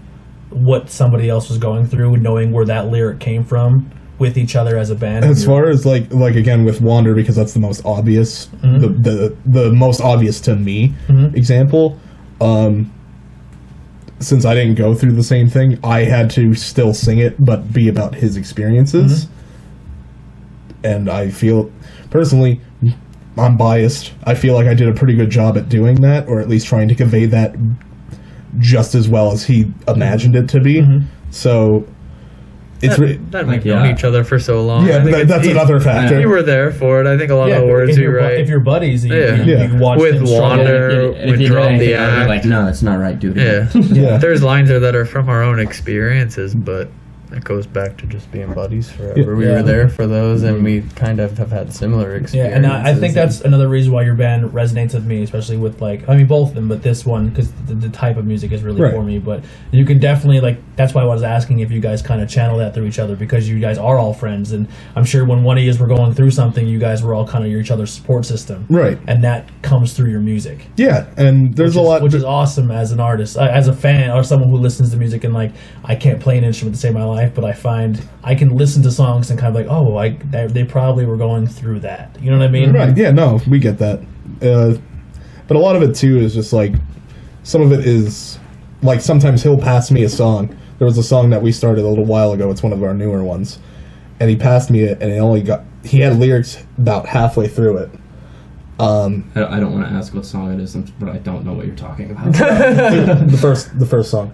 Speaker 2: what somebody else was going through, knowing where that lyric came from with each other as a band?
Speaker 3: As far as like again with Wander, because that's the most obvious, the most obvious to me example. Since I didn't go through the same thing, I had to still sing it, but be about his experiences. And I feel, personally, I'm biased. I feel like I did a pretty good job at doing that, or at least trying to convey that just as well as he imagined it to be. So it's
Speaker 5: that we've known each other for so long.
Speaker 3: Yeah, that's another factor.
Speaker 5: You were there for it. I think a lot of the words you write.
Speaker 2: If you're buddies, you watch
Speaker 5: with
Speaker 2: them struggle.
Speaker 5: Wander, with Drop the Act.
Speaker 4: Like, no, that's not right, dude.
Speaker 3: Yeah.
Speaker 5: There's lines there that are from our own experiences, but it goes back to just being buddies forever. We were there for those, and we kind of have had similar experiences.
Speaker 2: Yeah, and I think that's another reason why your band resonates with me, especially with, like, I mean, both of them, but this one, because the type of music is really for me. But you can definitely, like, that's why I was asking if you guys kind of channel that through each other, because you guys are all friends, and I'm sure when one of you were going through something, you guys were all kind of each other's support system.
Speaker 3: Right.
Speaker 2: And that comes through your music.
Speaker 3: Yeah, and there's a lot...
Speaker 2: Which is awesome as an artist. As a fan, or someone who listens to music, and, like, I can't play an instrument to save my life, but I find I can listen to songs and kind of like, oh, they probably were going through that. You know what I mean?
Speaker 3: Right. Yeah. No, we get that. But a lot of it too is just like, some of it is like sometimes he'll pass me a song. There was a song that we started a little while ago. It's one of our newer ones, and he passed me it, and he had lyrics about halfway through it.
Speaker 4: I don't want to ask what song it is, but I don't know what you're talking about.
Speaker 3: the first song.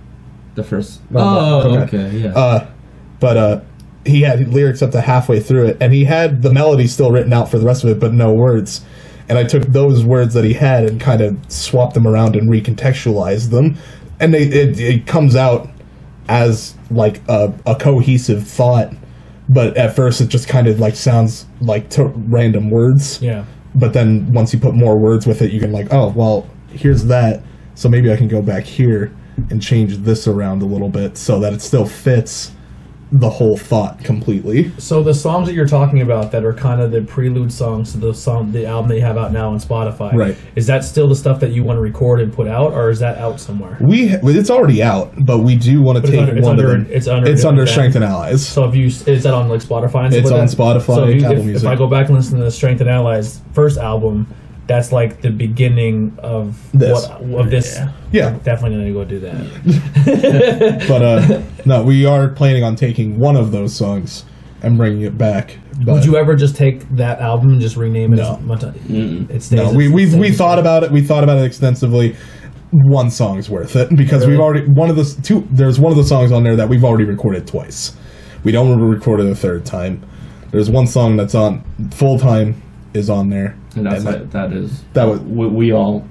Speaker 4: The first.
Speaker 3: Okay.
Speaker 4: Yeah.
Speaker 3: But he had lyrics up to halfway through it, and he had the melody still written out for the rest of it, but no words. And I took those words that he had and kind of swapped them around and recontextualized them, and it comes out as like a cohesive thought. But at first, it just kind of like sounds like random words.
Speaker 2: Yeah.
Speaker 3: But then once you put more words with it, you can like, oh well, here's that. So maybe I can go back here and change this around a little bit so that it still fits the whole thought completely.
Speaker 2: So the songs that you're talking about that are kind of the prelude songs to the album that you have out now on Spotify,
Speaker 3: right? Is
Speaker 2: that still the stuff that you want to record and put out, or is that out somewhere?
Speaker 3: It's already out, but we do want to take one of them. It's under Strength and Allies.
Speaker 2: So is that on like Spotify? And
Speaker 3: it's on Spotify.
Speaker 2: So
Speaker 3: Apple Music.
Speaker 2: If I go back and listen to the Strength and Allies first album, that's like the beginning of this.
Speaker 3: Yeah,
Speaker 2: definitely gonna go do that.
Speaker 3: But no, we are planning on taking one of those songs and bringing it back. But
Speaker 2: would you ever just take that album and just rename it?
Speaker 3: No.
Speaker 2: It stays.
Speaker 3: No, we thought about it. We thought about it extensively. One song's worth it because we've already There's one of the songs on there that we've already recorded twice. We don't want to record it a third time. There's one song that's on full time is on there.
Speaker 4: And we all.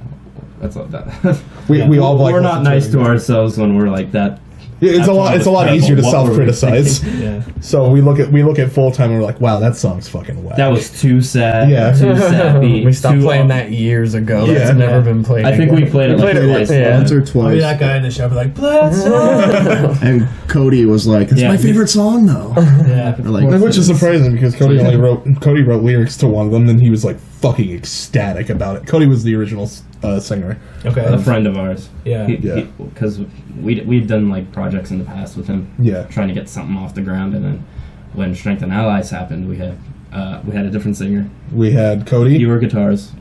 Speaker 4: That's all that.
Speaker 3: we all like.
Speaker 4: We're not nice to ourselves when we're like that.
Speaker 3: It's a lot easier to self-criticize.
Speaker 2: Yeah.
Speaker 3: So we look at full time and we're like, wow, that song's fucking whack.
Speaker 4: That was too sad.
Speaker 3: Yeah.
Speaker 4: Too sappy.
Speaker 5: We stopped playing that years ago.
Speaker 3: Yeah.
Speaker 5: It's never been played.
Speaker 4: I think we played it
Speaker 1: once or twice.
Speaker 2: I'll be that guy in the show, be like, "Bless."
Speaker 1: And Cody was like, "It's my favorite song, though."
Speaker 2: Yeah.
Speaker 1: Like,
Speaker 3: which is surprising because Cody wrote lyrics to one of them, and he was like fucking ecstatic about it. Cody was the original singer.
Speaker 2: Okay.
Speaker 4: A friend of ours.
Speaker 2: Yeah.
Speaker 4: Because we'd done like projects in the past with him.
Speaker 3: Yeah.
Speaker 4: Trying to get something off the ground, and then when Strength and Allies happened, we had a different singer.
Speaker 3: We had Cody.
Speaker 4: You were guitars.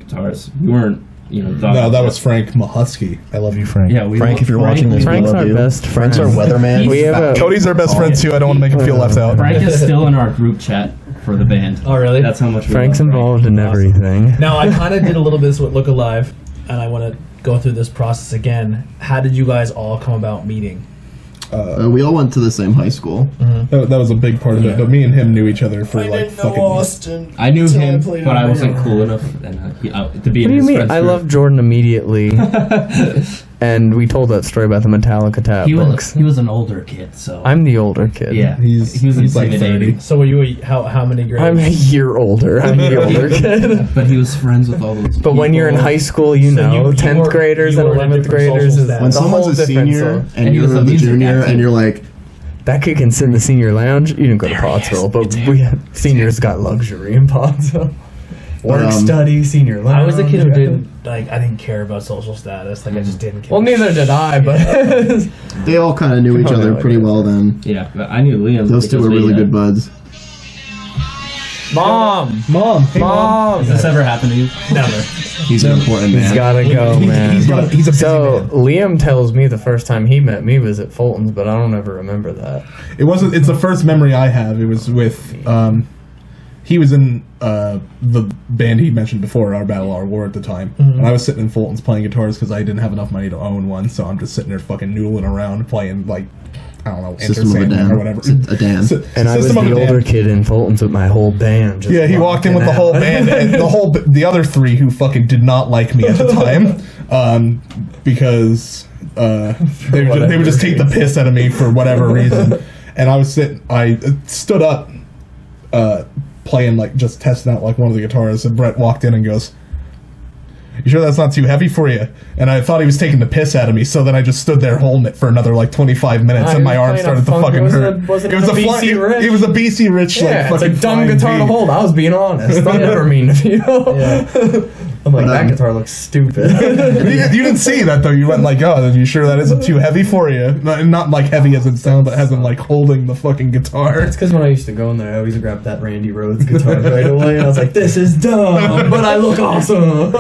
Speaker 4: We weren't.
Speaker 3: No, that was Frank Mahusky. I love you, Frank.
Speaker 4: Yeah,
Speaker 1: Frank, if you're watching this,
Speaker 5: Frank's
Speaker 1: we love
Speaker 5: our
Speaker 1: you.
Speaker 5: best
Speaker 1: Frank's our
Speaker 5: friend.
Speaker 1: weatherman.
Speaker 3: Cody's our best friend too. I don't want to make him feel left out.
Speaker 4: Frank is still in our group chat for the band.
Speaker 2: Oh, really?
Speaker 4: That's how much
Speaker 5: Frank's
Speaker 4: we love
Speaker 5: involved in everything.
Speaker 2: Now, I kind of did a little bit with Look Alive, and I want to go through this process again. How did you guys all come about meeting?
Speaker 1: We all went to the same high school.
Speaker 3: That was a big part of it. But me and him knew each other for like fucking.
Speaker 1: Austin.
Speaker 4: I knew him, but I wasn't cool enough to be in his friends
Speaker 5: I
Speaker 4: group.
Speaker 5: love Jordan immediately. And we told that story about the Metallica tab books.
Speaker 4: He was an older kid, so
Speaker 5: I'm the older kid.
Speaker 4: yeah,
Speaker 3: He's
Speaker 4: he was
Speaker 3: like
Speaker 4: intimidating.
Speaker 3: 30.
Speaker 2: So were you how many grades?
Speaker 5: I'm a year older. I'm the older kid.
Speaker 4: But he was friends with all those.
Speaker 5: But when you're in high school, you
Speaker 2: So
Speaker 5: know,
Speaker 2: you
Speaker 5: 10th
Speaker 2: were-
Speaker 5: graders
Speaker 2: you
Speaker 5: and
Speaker 2: were in
Speaker 5: 11th
Speaker 2: different
Speaker 5: graders
Speaker 2: social
Speaker 5: is
Speaker 2: status.
Speaker 1: When
Speaker 5: the
Speaker 1: someone's
Speaker 5: whole
Speaker 1: a
Speaker 5: difference,
Speaker 1: senior
Speaker 5: so-
Speaker 1: and
Speaker 4: he was
Speaker 1: you're
Speaker 4: a
Speaker 1: the
Speaker 4: music
Speaker 1: junior
Speaker 4: actor.
Speaker 1: and you're like,
Speaker 5: that kid can sit in the senior lounge. You didn't go to Pottsville, but we seniors got luxury in Pottsville. Work, study, senior lounge.
Speaker 2: I was the kid who didn't I didn't care about social status. Like I just didn't care.
Speaker 5: Well, neither did I, but
Speaker 1: they all kind of knew each other pretty well then.
Speaker 4: Yeah, but I knew Liam.
Speaker 1: Those two were really good buds.
Speaker 5: Mom.
Speaker 4: Has this ever happened to you?
Speaker 2: Never.
Speaker 1: He's an important man.
Speaker 5: He's gotta go, man.
Speaker 3: He's a busy
Speaker 5: So
Speaker 3: man.
Speaker 5: Liam tells me the first time he met me was at Fulton's, but I don't ever remember that.
Speaker 3: It wasn't. It's the first memory I have. It was with. He was in the band he mentioned before, Our Battle, Our War at the time, and I was sitting in Fulton's playing guitars because I didn't have enough money to own one. So I'm just sitting there fucking noodling around playing like. I don't know, Enter
Speaker 1: System of a
Speaker 3: Sandman
Speaker 1: Down.
Speaker 3: or whatever.
Speaker 1: A Dan.
Speaker 5: And I was
Speaker 3: System of
Speaker 5: the
Speaker 3: a
Speaker 5: older
Speaker 3: Down.
Speaker 5: kid in Fulton's with my whole band. Just
Speaker 3: Yeah, he walked in with the whole band, and the other three who fucking did not like me at the time, because they would just take the piss out of me for whatever reason. And I stood up, playing like just testing out like one of the guitars, and Brett walked in and goes, "You sure that's not too heavy for you?" And I thought he was taking the piss out of me, so then I just stood there holding it for another like 25 minutes, and my arm started to fucking hurt.
Speaker 5: It was a BC Rich.
Speaker 3: It was a BC Rich,
Speaker 5: Yeah,
Speaker 3: like
Speaker 5: it's a
Speaker 3: fucking
Speaker 5: dumb
Speaker 3: flying
Speaker 5: guitar to
Speaker 3: V.
Speaker 5: hold. I was being honest. I'm never mean to people. I'm like, that guitar looks stupid.
Speaker 3: You didn't see that though. You went like, "Oh, are you sure that isn't too heavy for you?" Not like heavy as it sounds, but as in like holding the fucking guitar.
Speaker 5: It's because when I used to go in there, I always grabbed that Randy Rhoads guitar right away, and I was like, "This is dumb, but I look awesome."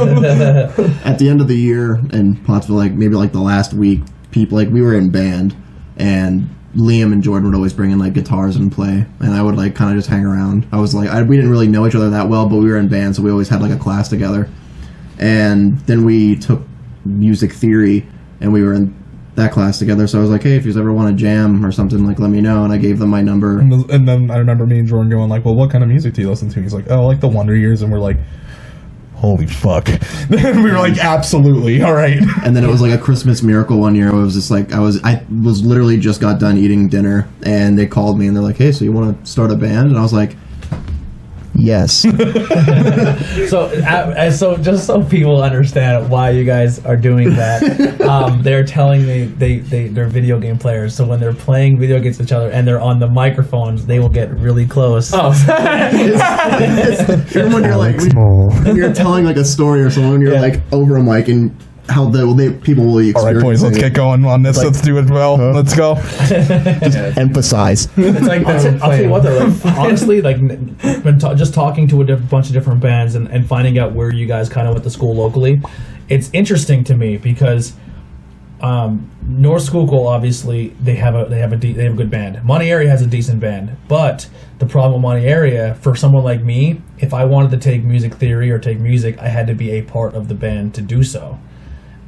Speaker 1: At the end of the year in Pottsville, like maybe like the last week, people like we were in band, and Liam and Jordan would always bring in like guitars and play, and I would like kind of just hang around. I was like, we didn't really know each other that well, but we were in band, so we always had like a class together. And then we took music theory, and we were in that class together. So I was like, "Hey, if you ever want to jam or something, like let me know." And I gave them my number.
Speaker 3: And then I remember me and Jordan going like, "Well, what kind of music do you listen to?" He's like, "Oh, like the Wonder Years," and we're like, "Holy fuck!" And we were like, "Absolutely, all right."
Speaker 1: And then it was like a Christmas miracle one year. It was just like I was literally just got done eating dinner, and they called me and they're like, "Hey, so you want to start a band?" And I was like, "Yes."
Speaker 2: So just so people understand why you guys are doing that, they're telling me they're video game players. So when they're playing video games with each other and they're on the microphones, they will get really close.
Speaker 5: Oh,
Speaker 1: Even when you're like, when you're telling like a story or something, when you're like over a mic and how people will experience.
Speaker 3: All right, boys, let's get going on this.
Speaker 1: Like,
Speaker 3: let's do it well. Let's go.
Speaker 1: Emphasize.
Speaker 5: it's like
Speaker 2: I'll tell you what though, like, honestly, like when just talking to a bunch of different bands and finding out where you guys kind of went to school locally, it's interesting to me because North Schuylkill, obviously they have a good band. Monte Area has a decent band, but the problem with Monte Area, for someone like me, if I wanted to take music theory or take music, I had to be a part of the band to do so.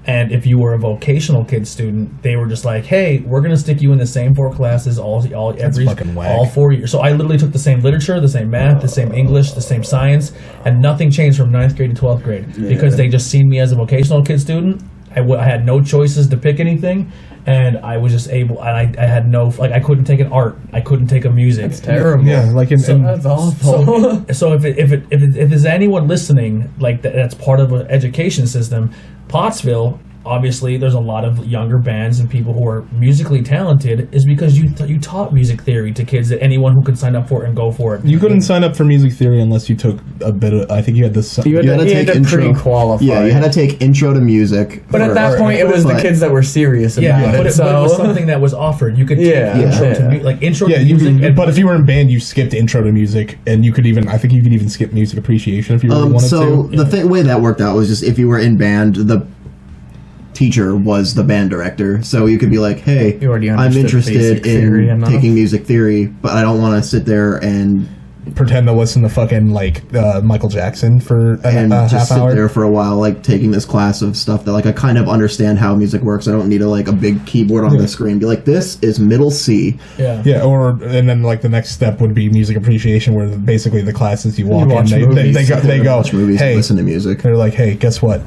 Speaker 2: And if you were a vocational kid student, they were just like, "Hey, we're gonna stick you in the same 4 classes all 4 years." So I literally took the same literature, the same math, the same English, the same science, and nothing changed from 9th grade to 12th grade because they just seen me as a vocational kid student. I had no choices to pick anything, and I was just able. And I had no I couldn't take an art, I couldn't take a music.
Speaker 5: It's terrible.
Speaker 3: Yeah, like
Speaker 5: That's awful.
Speaker 2: So if there's anyone listening like that's part of an education system, Pottsville, obviously there's a lot of younger bands and people who are musically talented is because you taught music theory to kids, that anyone who could sign up for it and go for it.
Speaker 3: You couldn't sign up for music theory unless you took a bit of. I think you had this.
Speaker 5: You had to take
Speaker 1: intro.
Speaker 5: pre-qualify.
Speaker 1: Yeah, you had to take intro to music.
Speaker 5: But at that point, it was the kids that were serious about it.
Speaker 2: But it was something that was offered. You could take intro to intro to music.
Speaker 3: But if you were in band, you skipped intro to music, and you could even. I think you could even skip music appreciation if you really wanted to.
Speaker 1: So the way that worked out was just if you were in band, the teacher was the band director, so you could be like, "Hey, I'm interested in taking music theory, but I don't want to sit there and
Speaker 3: pretend to listen to fucking like Michael Jackson for a
Speaker 1: just
Speaker 3: half
Speaker 1: sit
Speaker 3: hour
Speaker 1: there for a while, like taking this class of stuff that like I kind of understand how music works. I don't need a big keyboard on the screen. Be like, this is middle C."
Speaker 2: Yeah.
Speaker 3: And then like the next step would be music appreciation, where basically the classes you walk
Speaker 5: watch
Speaker 3: in, they go,
Speaker 1: watch movies,
Speaker 3: "Hey,
Speaker 1: and listen to music."
Speaker 3: They're like, "Hey, guess what?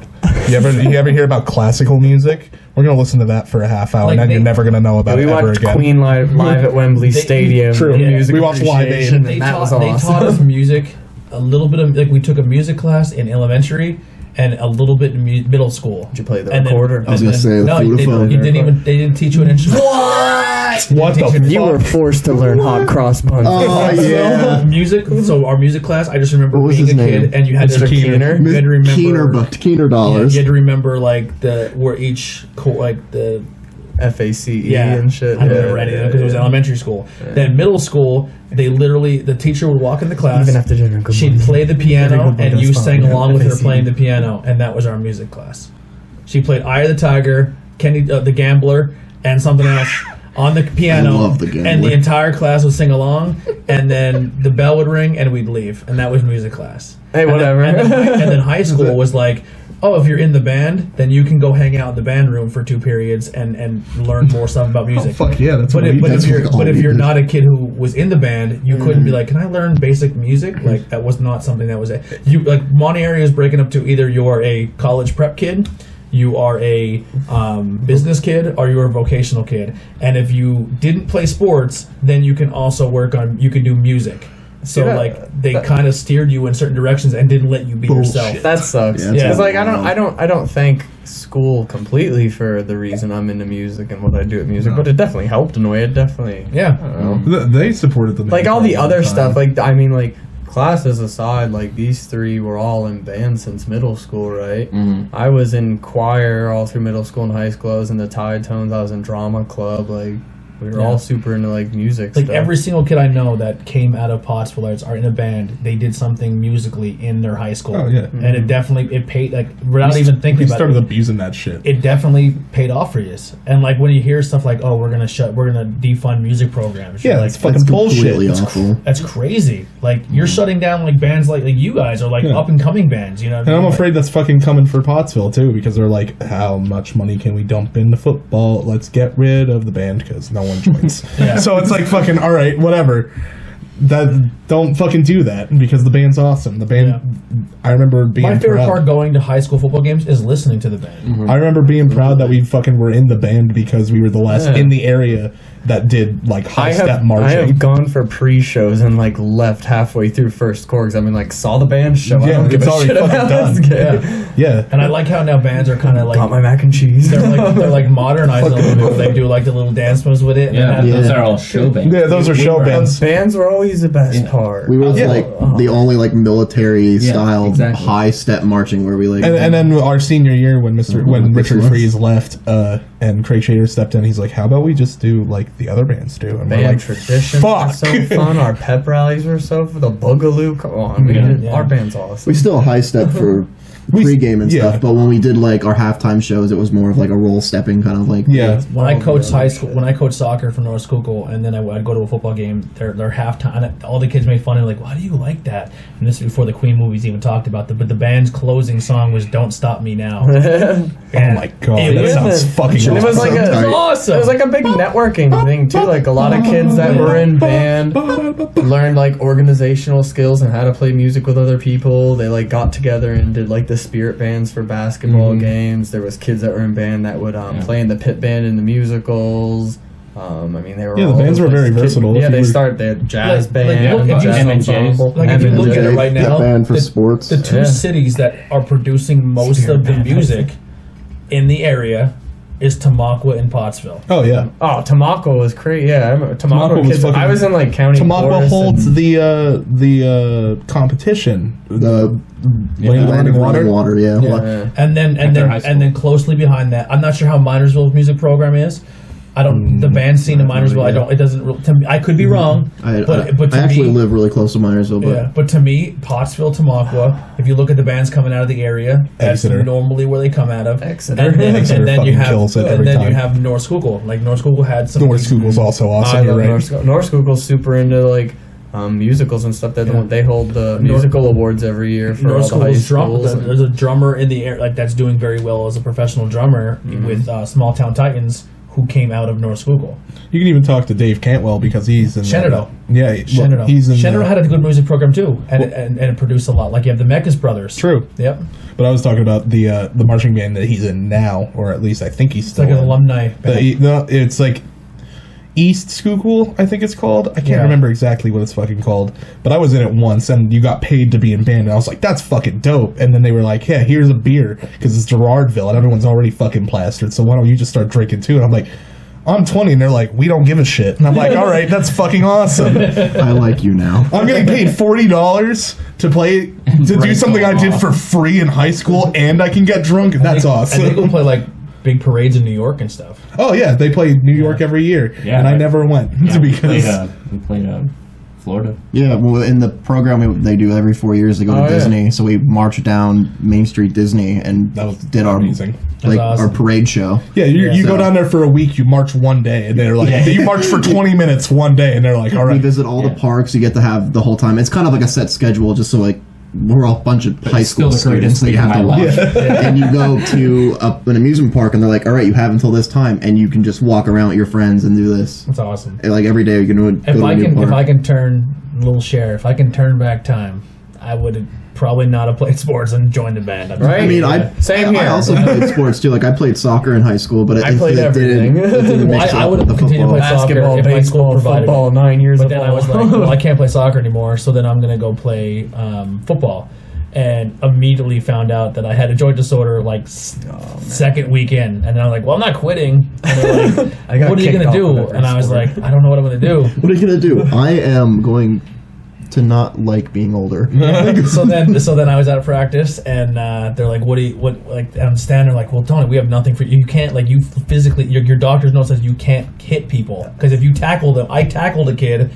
Speaker 3: You ever hear about classical music? We're gonna listen to that for a half hour, and then you're never gonna know about it ever again."
Speaker 5: We watched Queen live at Wembley Stadium.
Speaker 3: True.
Speaker 5: Music
Speaker 3: We watched Live Aid.
Speaker 5: appreciation, and that was awesome.
Speaker 2: They taught us music, a little bit of we took a music class in elementary, and a little bit in middle school.
Speaker 5: Did you play the recorder?
Speaker 1: I was gonna say the flutophone.
Speaker 2: They didn't teach you an instrument.
Speaker 3: What the fuck?
Speaker 5: You were forced to learn hot cross buns.
Speaker 1: Oh yeah.
Speaker 2: Music. So our music class, I just remember
Speaker 1: What was
Speaker 2: being
Speaker 1: his
Speaker 2: a kid,
Speaker 1: name?
Speaker 2: and you had
Speaker 5: Mr.
Speaker 2: to
Speaker 5: Keener?
Speaker 2: You had to remember
Speaker 1: Keener dollars.
Speaker 2: You had to remember like where each like the
Speaker 5: FACE and shit.
Speaker 2: I never read it because it was elementary school. Then middle school, the teacher would walk in the class.
Speaker 5: Even after dinner, good
Speaker 2: She'd
Speaker 5: morning.
Speaker 2: play the piano,
Speaker 5: Everybody
Speaker 2: and
Speaker 5: does
Speaker 2: you
Speaker 5: fine.
Speaker 2: sang along with her
Speaker 5: FACE.
Speaker 2: playing the piano, and that was our music class. She played "Eye of the Tiger," Kenny the Gambler, and something else on the piano.
Speaker 1: I love The Gambler.
Speaker 2: And the entire class would sing along, and then the bell would ring, and we'd leave, and that was music class.
Speaker 5: Hey, whatever.
Speaker 2: And then high school was like, oh, if you're in the band, then you can go hang out in the band room for 2 periods and learn more stuff about music.
Speaker 3: Oh, fuck yeah, that's
Speaker 2: But
Speaker 3: what we
Speaker 1: that's like all
Speaker 2: if
Speaker 1: we
Speaker 2: you're
Speaker 1: did.
Speaker 2: not a kid who was in the band, you couldn't be like, can I learn basic music? Like that was not something that was you like. Monty area is breaking up to either you're a college prep kid, you are a business kid, or you're a vocational kid. And if you didn't play sports, then you can also you can do music. So
Speaker 5: Yeah,
Speaker 2: like they kind of steered you in certain directions and didn't let you be yourself.
Speaker 5: That sucks.
Speaker 1: Yeah,
Speaker 5: Because like
Speaker 1: wild.
Speaker 5: I don't thank school completely for the reason I'm into music and what I do with music, but it definitely helped in a way. It definitely
Speaker 2: Yeah.
Speaker 5: I don't know.
Speaker 3: They supported the
Speaker 5: Like
Speaker 3: band
Speaker 5: all
Speaker 3: for
Speaker 5: the
Speaker 3: a long
Speaker 5: other
Speaker 3: time.
Speaker 5: stuff, like I mean, like classes aside, like these 3 were all in band since middle school, right? I was in choir all through middle school and high school. I was in the Tide Tones. I was in drama club. Like we were all super into like music.
Speaker 2: Like
Speaker 5: stuff.
Speaker 2: every single kid I know that came out of Pottsville are in a band, they did something musically in their high school.
Speaker 3: Oh, yeah.
Speaker 2: And it definitely paid, like without even thinking
Speaker 3: We
Speaker 2: about
Speaker 3: started
Speaker 2: it.
Speaker 3: abusing that shit.
Speaker 2: It definitely paid off for you. And like when you hear stuff like, "Oh, we're gonna defund music programs," you're
Speaker 3: Yeah,
Speaker 2: like,
Speaker 3: it's fucking
Speaker 1: That's
Speaker 3: bullshit.
Speaker 1: completely
Speaker 3: It's
Speaker 1: awful.
Speaker 2: that's crazy. Like you're shutting down like bands like you guys are like
Speaker 3: Yeah.
Speaker 2: up and coming bands. You know, what I
Speaker 3: And I'm
Speaker 2: mean?
Speaker 3: afraid that's fucking coming for Pottsville too, because they're like, how much money can we dump into football? Let's get rid of the band because no one joins.
Speaker 2: Yeah.
Speaker 3: So it's like fucking all right, whatever. Don't fucking do that because the band's awesome. The band, I remember being
Speaker 2: My favorite
Speaker 3: proud.
Speaker 2: part going to high school football games is listening to the band.
Speaker 3: I remember being proud that we fucking were in the band because we were the last in the area that did like high step
Speaker 5: I
Speaker 3: marching.
Speaker 5: have gone for pre-shows and like left halfway through first chorus. I mean, like saw the band show. I
Speaker 3: Yeah,
Speaker 5: don't give
Speaker 3: it's
Speaker 5: a
Speaker 3: already
Speaker 5: shit
Speaker 3: fucking
Speaker 5: about
Speaker 3: done.
Speaker 5: this game.
Speaker 3: Yeah.
Speaker 2: And I like how now bands are kind of like
Speaker 5: Got my mac and cheese.
Speaker 2: they're like modernizing a little bit. They do like the little dance moves with it.
Speaker 4: Yeah,
Speaker 2: And
Speaker 4: those are all show bands.
Speaker 3: Yeah, those are show
Speaker 4: were-
Speaker 3: bands.
Speaker 5: Bands were always the best part.
Speaker 1: We were
Speaker 3: Yeah.
Speaker 1: like the only like military style
Speaker 4: exactly.
Speaker 1: high step marching where we like
Speaker 3: And then our senior year when when
Speaker 1: Which
Speaker 3: Richard
Speaker 1: was?
Speaker 3: Freeze left and Craig Shader stepped in, he's like, how about we just do like the other bands do? And we're
Speaker 5: Band
Speaker 3: like,
Speaker 5: traditions were
Speaker 3: fuck.
Speaker 5: so fun. Our pep rallies were so fun. The Boogaloo. Come on, our band's awesome.
Speaker 1: we still high step for pregame and stuff, but when we did like our halftime shows, it was more of like a roll stepping kind of like
Speaker 3: yeah.
Speaker 2: when I coached high school, when I coached soccer for North Schuylkill, and then I'd go to a football game, their halftime, and all the kids made fun of me, like, why do you like that? And this is before the Queen movies even talked about but the band's closing song was "Don't Stop Me Now."
Speaker 3: Oh my god,
Speaker 2: It
Speaker 3: that
Speaker 2: was-
Speaker 3: sounds fucking
Speaker 5: It was like
Speaker 1: Tight.
Speaker 2: awesome.
Speaker 5: It was like a big networking thing too. Like a lot of kids that were in band learned like organizational skills and how to play music with other people. They like got together and did like the spirit bands for basketball games. There was kids that were in band that would play in the pit band in the musicals. I mean, they were
Speaker 3: Yeah, the
Speaker 5: all
Speaker 3: bands
Speaker 5: over
Speaker 3: were
Speaker 5: the
Speaker 3: very
Speaker 5: place.
Speaker 3: versatile.
Speaker 5: Yeah,
Speaker 3: If
Speaker 5: they
Speaker 3: you were-
Speaker 5: started. They had jazz
Speaker 2: Like,
Speaker 5: band,
Speaker 2: look, if you-
Speaker 5: jazz
Speaker 4: M&Js.
Speaker 5: ensemble.
Speaker 2: Like, if you look at it
Speaker 5: M&Js.
Speaker 2: right now,
Speaker 1: band for
Speaker 2: the-
Speaker 1: sports.
Speaker 2: the two
Speaker 5: Yeah.
Speaker 2: cities that are producing most of the music in the area is Tamaqua and Pottsville.
Speaker 3: Oh yeah.
Speaker 5: Oh, Tamaqua was crazy. Yeah, I remember
Speaker 3: Tamaqua
Speaker 5: Tamaqua
Speaker 3: was
Speaker 5: kids.
Speaker 3: fucking-
Speaker 5: I was in like county.
Speaker 3: Tamaqua
Speaker 5: chorus
Speaker 3: holds
Speaker 5: and-
Speaker 3: the competition.
Speaker 1: the
Speaker 3: Land of Running Water.
Speaker 1: yeah.
Speaker 5: Yeah.
Speaker 2: And then
Speaker 4: high school.
Speaker 2: and then closely behind that, I'm not sure how Minersville's music program is. I don't. The band scene in Minersville, I don't. It doesn't. To me, I could be wrong, but to
Speaker 1: I actually
Speaker 2: me,
Speaker 1: live really close to Minersville, but
Speaker 2: yeah. But to me, Pottsville, Tamaqua. If you look at the bands coming out of the area, that's
Speaker 3: Exeter.
Speaker 2: normally where they come out of.
Speaker 5: Exeter.
Speaker 2: And then,
Speaker 3: Exeter
Speaker 2: and then you
Speaker 3: fucking
Speaker 2: have,
Speaker 3: kills it
Speaker 2: and
Speaker 3: every
Speaker 2: then you
Speaker 3: time.
Speaker 2: have North Schuylkill. Like North Schuylkill had some.
Speaker 3: North Schuylkill's also awesome.
Speaker 5: I
Speaker 3: You're
Speaker 5: love
Speaker 3: right.
Speaker 5: North Schuylkill. North Schuylkill's super into like musicals and stuff.
Speaker 2: Yeah.
Speaker 5: They hold the musical awards every year for
Speaker 2: North
Speaker 5: all the high
Speaker 2: Schuylkill's
Speaker 5: schools.
Speaker 2: there's a drummer in the air like that's doing very well as a professional drummer with Small Town Titans, who came out of North Schuylkill.
Speaker 3: You can even talk to Dave Cantwell because he's in
Speaker 2: Shenandoah.
Speaker 3: Yeah,
Speaker 2: Shenandoah.
Speaker 3: he's in.
Speaker 2: Shenandoah had a good music program too, and it produced a lot. Like you have the Mecca's brothers.
Speaker 3: True.
Speaker 2: Yep.
Speaker 3: But I was talking about the marching band that he's in now, or at least I think he's
Speaker 2: It's
Speaker 3: still
Speaker 2: like an
Speaker 3: in.
Speaker 2: alumni band.
Speaker 3: No, it's like East Schuylkill, I think it's called. I can't remember exactly what it's fucking called, but I was in it once, and you got paid to be in band, and I was like, that's fucking dope. And then they were like, yeah, here's a beer, because it's Gerardville, and everyone's already fucking plastered, so why don't you just start drinking too? And I'm like, I'm 20, and they're like, we don't give a shit. And I'm like, all right, that's fucking awesome.
Speaker 1: I like you now.
Speaker 3: I'm getting paid $40 to do something I did for free in high school, and I can get drunk. That's awesome.
Speaker 2: And they go play like big parades in New York and stuff.
Speaker 3: Oh yeah, they play New York every year, and I never went because
Speaker 4: we played Florida.
Speaker 1: Yeah, well, in the program they do every 4 years, they go to Disney. So we marched down Main Street Disney and did our
Speaker 3: amazing.
Speaker 1: Our parade show.
Speaker 3: Yeah, you go down there for a week, you march one day, and they're like, you march for 20 minutes one day, and they're like, all right.
Speaker 1: We visit all the parks. You get to have the whole time. It's kind of like a set schedule, just so like we're all a bunch of high school students that you have to watch. And you go to an amusement park, and they're like, all right, you have until this time, and you can just walk around with your friends and do this.
Speaker 2: That's awesome.
Speaker 1: And like every day, you can go to a new park.
Speaker 2: If I can turn if I can turn back time, I would probably not have played sports and joined the band.
Speaker 5: Right?
Speaker 1: I mean, I also played sports too. Like I played soccer in high school, but
Speaker 5: I played everything.
Speaker 2: I would have continued to play
Speaker 5: basketball,
Speaker 2: soccer if my school
Speaker 5: baseball,
Speaker 2: provided
Speaker 5: football,
Speaker 2: it.
Speaker 5: 9 years.
Speaker 2: But then I was like, well, I can't play soccer anymore, so then I'm gonna go play football. And immediately found out that I had a joint disorder like second weekend, and then I'm like, well, I'm not quitting. And they're like, what are you gonna do? And I was like, I don't know what I'm gonna do.
Speaker 1: What are you gonna do? I am going to not like being older.
Speaker 2: so then I was out of practice, and they're like, and I'm standing there like, well, Tony, we have nothing for you. You can't, like, you physically, your doctor's note says you can't hit people, because if you tackle them, I tackled a kid,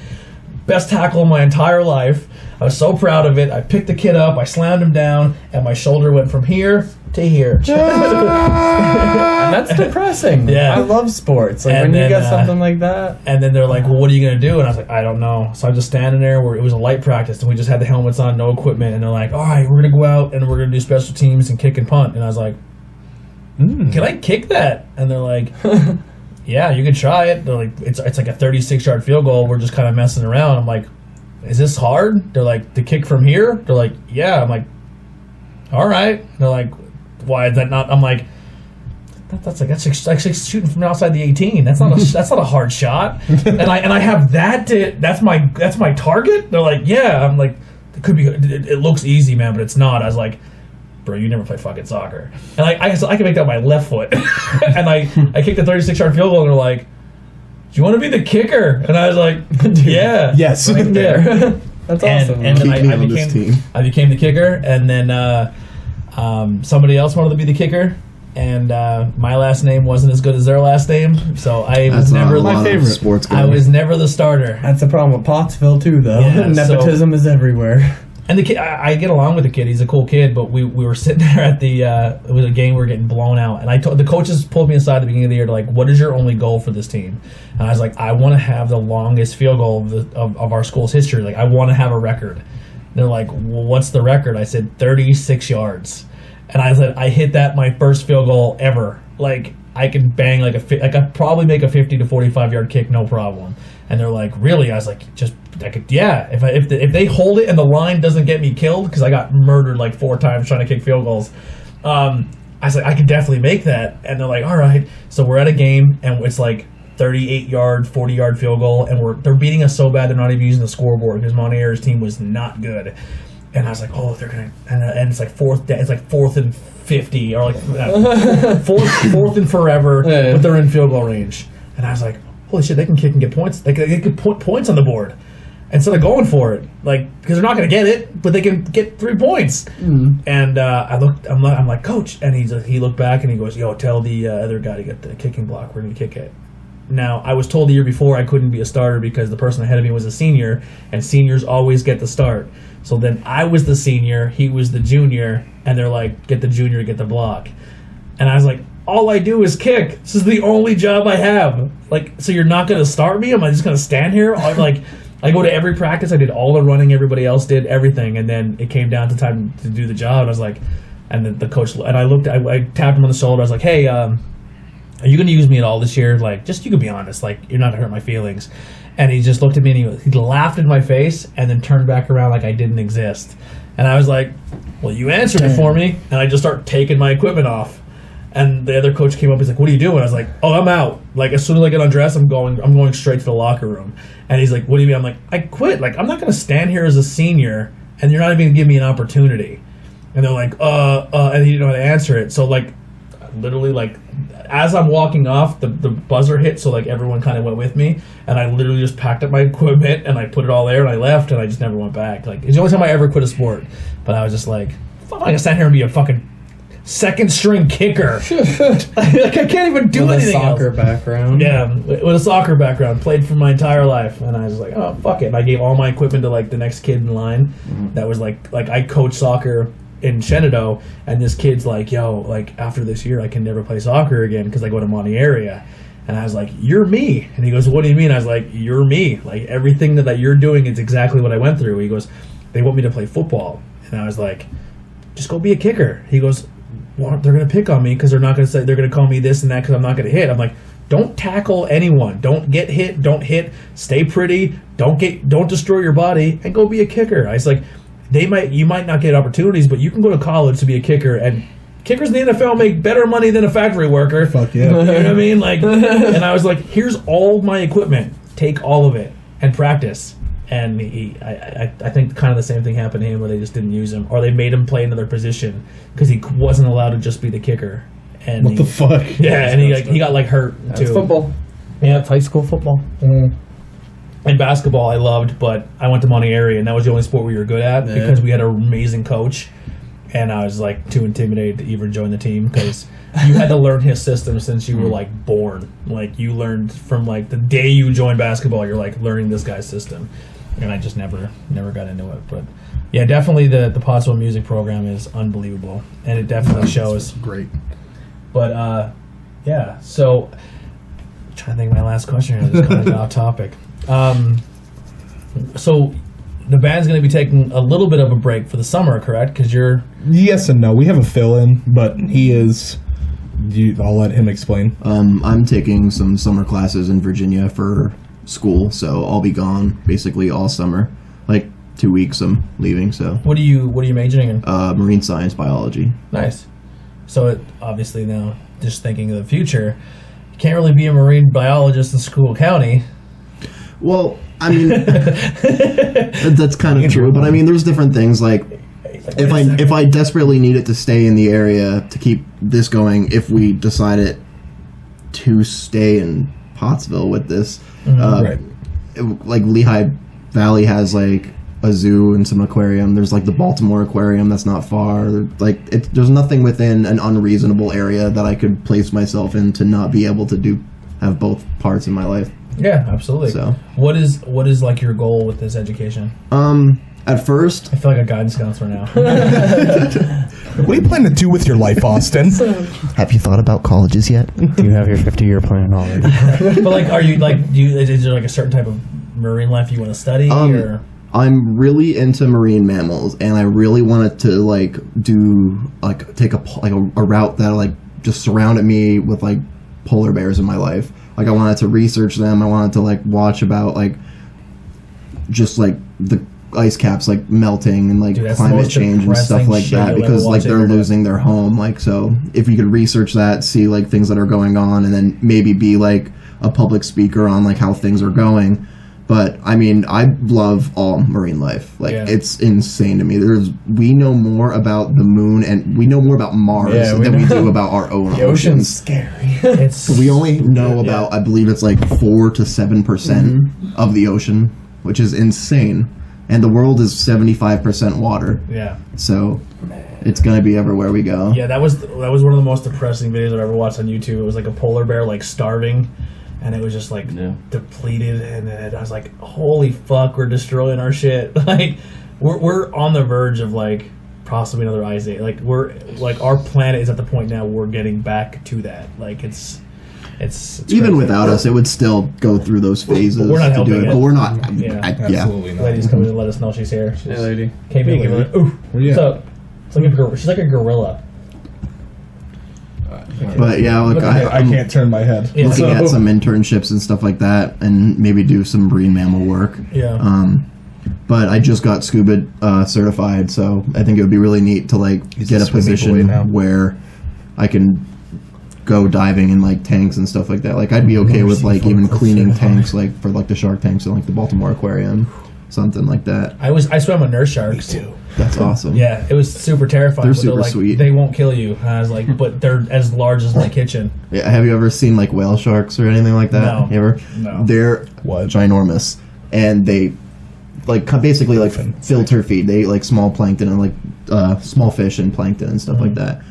Speaker 2: best tackle in my entire life. I was so proud of it. I picked the kid up, I slammed him down, and my shoulder went from here to here.
Speaker 5: And that's depressing.
Speaker 2: Yeah.
Speaker 5: I love sports. Like,
Speaker 2: and
Speaker 5: when
Speaker 2: then,
Speaker 5: you get something like that.
Speaker 2: And then they're like, well, what are you going to do? And I was like, I don't know. So I'm just standing there where it was a light practice, and we just had the helmets on, no equipment. And they're like, all right, we're going to go out, and we're going to do special teams and kick and punt. And I was like, can I kick that? And they're like, yeah, you can try it. They're like, it's like a 36-yard field goal. We're just kind of messing around. I'm like, is this hard? They're like, the kick from here? They're like, yeah. I'm like, all right. They're like, why is that not? I'm like, that's like shooting from outside the 18. That's not a hard shot. And I have that that's my target. They're like, yeah. I'm like, it could be. It looks easy, man, but it's not. I was like, bro, you never played fucking soccer. And I can make that with my left foot. And I kicked the 36-yard field goal, and they're like, do you want to be the kicker? And I was like, yeah.
Speaker 3: Yes.
Speaker 2: Right there.
Speaker 5: That's awesome.
Speaker 2: And then I became the kicker, and then somebody else wanted to be the kicker, and my last name wasn't as good as their last name, so I was never
Speaker 3: my favorite
Speaker 1: sports guy.
Speaker 2: I was never the starter.
Speaker 5: That's the problem with Pottsville too, though.
Speaker 2: Yeah,
Speaker 5: Nepotism is everywhere.
Speaker 2: And the kid, I get along with the kid. He's a cool kid, but we were sitting there at the it was a game we were getting blown out, and the coaches pulled me aside at the beginning of the year to like, what is your only goal for this team? And I was like, I want to have the longest field goal of our school's history. Like, I want to have a record. And they're like, well, what's the record? I said 36 yards, and I said I hit that my first field goal ever. Like, I can bang I could probably make a 50 to 45-yard kick, no problem. And they're like, really? I was like, yeah. If they hold it and the line doesn't get me killed, because I got murdered like 4 times trying to kick field goals, I was like, I could definitely make that. And they're like, all right. So we're at a game, and it's like 38-yard, 40-yard field goal, and they're beating us so bad they're not even using the scoreboard because Monteare's team was not good. And I was like, oh, they're gonna, and it's like fourth and 50, or like fourth and forever, but they're in field goal range. And I was like, holy shit, they can kick and get points. They can put points on the board. And so they're going for it, like, because they're not going to get it, but they can get 3 points. And I'm like, coach, and he looked back and he goes, yo, tell the other guy to get the kicking block. We're going to kick it. Now, I was told the year before I couldn't be a starter because the person ahead of me was a senior, and seniors always get the start. So then I was the senior, he was the junior, and they're like, get the junior to get the block. And I was like, all I do is kick. This is the only job I have. Like, so you're not going to start me? Am I just going to stand here? I'm like, I go to every practice. I did all the running. Everybody else did everything. And then it came down to time to do the job. And I was like, and the coach, and I tapped him on the shoulder. I was like, hey, are you going to use me at all this year? Like, just, you can be honest. Like, you're not going to hurt my feelings. And he just looked at me and he laughed in my face and then turned back around like I didn't exist. And I was like, well, you answered it for me. And I just start taking my equipment off. And the other coach came up. He's like, "What are you doing?" I was like, "Oh, I'm out. Like as soon as I get undressed, I'm going straight to the locker room." And he's like, "What do you mean?" I'm like, "I quit. Like I'm not gonna stand here as a senior, and you're not even gonna give me an opportunity." And they're like, and he didn't know how to answer it. So like, literally like, as I'm walking off, the buzzer hit. So like everyone kind of went with me, and I literally just packed up my equipment and I put it all there and I left and I just never went back. Like it's the only time I ever quit a sport. But I was just like, "Fuck, I can stand here and be a fucking second string kicker." Like I can't even do
Speaker 5: with
Speaker 2: anything
Speaker 5: a soccer
Speaker 2: else.
Speaker 5: background.
Speaker 2: Yeah, with a soccer background, played for my entire life, and I was like, "Oh fuck it!" And I gave all my equipment to like the next kid in line. That was like I coached soccer in Shenandoah, and this kid's like, "Yo, like after this year, I can never play soccer again because I go to Monte area." And I was like, "You're me," and he goes, "What do you mean?" I was like, "You're me. Like everything that you're doing is exactly what I went through." He goes, "They want me to play football," and I was like, "Just go be a kicker." He goes, "Well, they're going to pick on me because they're not going to say, they're going to call me this and that because I'm not going to hit." I'm like, "Don't tackle anyone. Don't get hit. Don't hit. Stay pretty. Don't destroy your body and go be a kicker." I was like, you might not get opportunities, but you can go to college to be a kicker, and kickers in the NFL make better money than a factory worker.
Speaker 3: Fuck yeah.
Speaker 2: You know what I mean? Like, and I was like, "Here's all my equipment. Take all of it and practice." And I think kind of the same thing happened to him, where they just didn't use him, or they made him play another position because he wasn't allowed to just be the kicker. And
Speaker 3: What the fuck?
Speaker 2: Yeah, and he got like hurt
Speaker 5: That's
Speaker 2: too.
Speaker 5: football.
Speaker 2: Yeah,
Speaker 5: That's high school football.
Speaker 2: and basketball I loved, but I went to Monte area, and that was the only sport we were good at because we had an amazing coach, and I was like too intimidated to even join the team because you had to learn his system since you were like born. Like you learned from like the day you joined basketball, you're like learning this guy's system, and I just never got into it. But yeah, definitely the Pottsville music program is unbelievable, and it definitely shows.
Speaker 3: Great.
Speaker 2: But yeah, so I'm trying to think of my last question here. Just kind of off topic. So the band's going to be taking a little bit of a break for the summer, correct? Because you're...
Speaker 3: Yes and no. We have a fill-in, but he is... I'll let him explain.
Speaker 1: I'm taking some summer classes in Virginia for school, so I'll be gone basically all summer. Like 2 weeks I'm leaving, so...
Speaker 2: What are you majoring in?
Speaker 1: Marine science, biology.
Speaker 2: Nice. So obviously now, just thinking of the future, you can't really be a marine biologist in School County.
Speaker 1: Well, I mean, that's kind of true, but I mean, there's different things, like, if I desperately needed to stay in the area to keep this going, if we decided to stay in Pottsville with this,
Speaker 3: Right.
Speaker 1: Like Lehigh Valley has like a zoo and some aquarium. There's like the Baltimore Aquarium that's not far. Like there's nothing within an unreasonable area that I could place myself in to not be able to have both parts in my life.
Speaker 2: Yeah, absolutely.
Speaker 1: So
Speaker 2: what is like your goal with this education?
Speaker 1: At first,
Speaker 2: I feel like a guidance counselor now.
Speaker 3: What do you plan to do with your life, Austin?
Speaker 1: have you thought about colleges yet?
Speaker 6: Do you have your 50-year plan already?
Speaker 2: But like, are you like, is there like a certain type of marine life you want to study, or?
Speaker 1: I'm really into marine mammals, and I really wanted to like do like take a route that like just surrounded me with like polar bears in my life. Like I wanted to research them. I wanted to like watch about like just like the ice caps like melting and like climate change and stuff like that, because like they're losing their home. Like, so if you could research that, see like things that are going on, and then maybe be like a public speaker on like how things are going. But I mean, I love all marine life. Like, it's insane to me. We know more about the moon and we know more about Mars than we do about our own oceans.
Speaker 5: Scary.
Speaker 1: We only know about, I believe it's like 4 to 7% of the ocean, which is insane. And the world is 75% water.
Speaker 2: Yeah.
Speaker 1: So it's gonna be everywhere we go.
Speaker 2: Yeah, that was one of the most depressing videos I've ever watched on YouTube. It was like a polar bear like starving, and it was just like depleted, and I was like, holy fuck, we're destroying our shit. Like we're on the verge of like possibly another ice age. Like we're like, our planet is at the point now we're getting back to that. Like it's
Speaker 1: even
Speaker 2: crazy.
Speaker 1: without us, it would still go through those phases.
Speaker 2: But we're not
Speaker 1: to do
Speaker 2: helping
Speaker 1: it,
Speaker 2: it.
Speaker 1: but we're not.
Speaker 3: Absolutely not.
Speaker 2: Lady's coming to let us know she's here.
Speaker 5: Hey, lady.
Speaker 2: Came in, give her a, ooh. What's up? She's like a gorilla.
Speaker 1: But yeah, look,
Speaker 3: I can't turn my head.
Speaker 2: Yeah.
Speaker 1: looking at some internships and stuff like that, and maybe do some marine mammal work.
Speaker 2: Yeah.
Speaker 1: But I just got scuba certified, so I think it would be really neat to like get a position where I can go diving in like tanks and stuff like that. Like I'd be okay with like even cleaning tanks, like for like the shark tanks in like the Baltimore Aquarium, something like that.
Speaker 2: I swam with nurse sharks.
Speaker 5: Me too.
Speaker 1: That's awesome.
Speaker 2: Yeah, it was super terrifying.
Speaker 1: They're
Speaker 2: but
Speaker 1: super
Speaker 2: like,
Speaker 1: sweet.
Speaker 2: They won't kill you. And I was like, but they're as large as my kitchen.
Speaker 1: Yeah, have you ever seen like whale sharks or anything like that?
Speaker 2: No.
Speaker 1: You ever?
Speaker 2: No.
Speaker 1: They're ginormous, and they like basically like filter feed. They eat like small plankton and like small fish and plankton and stuff like that.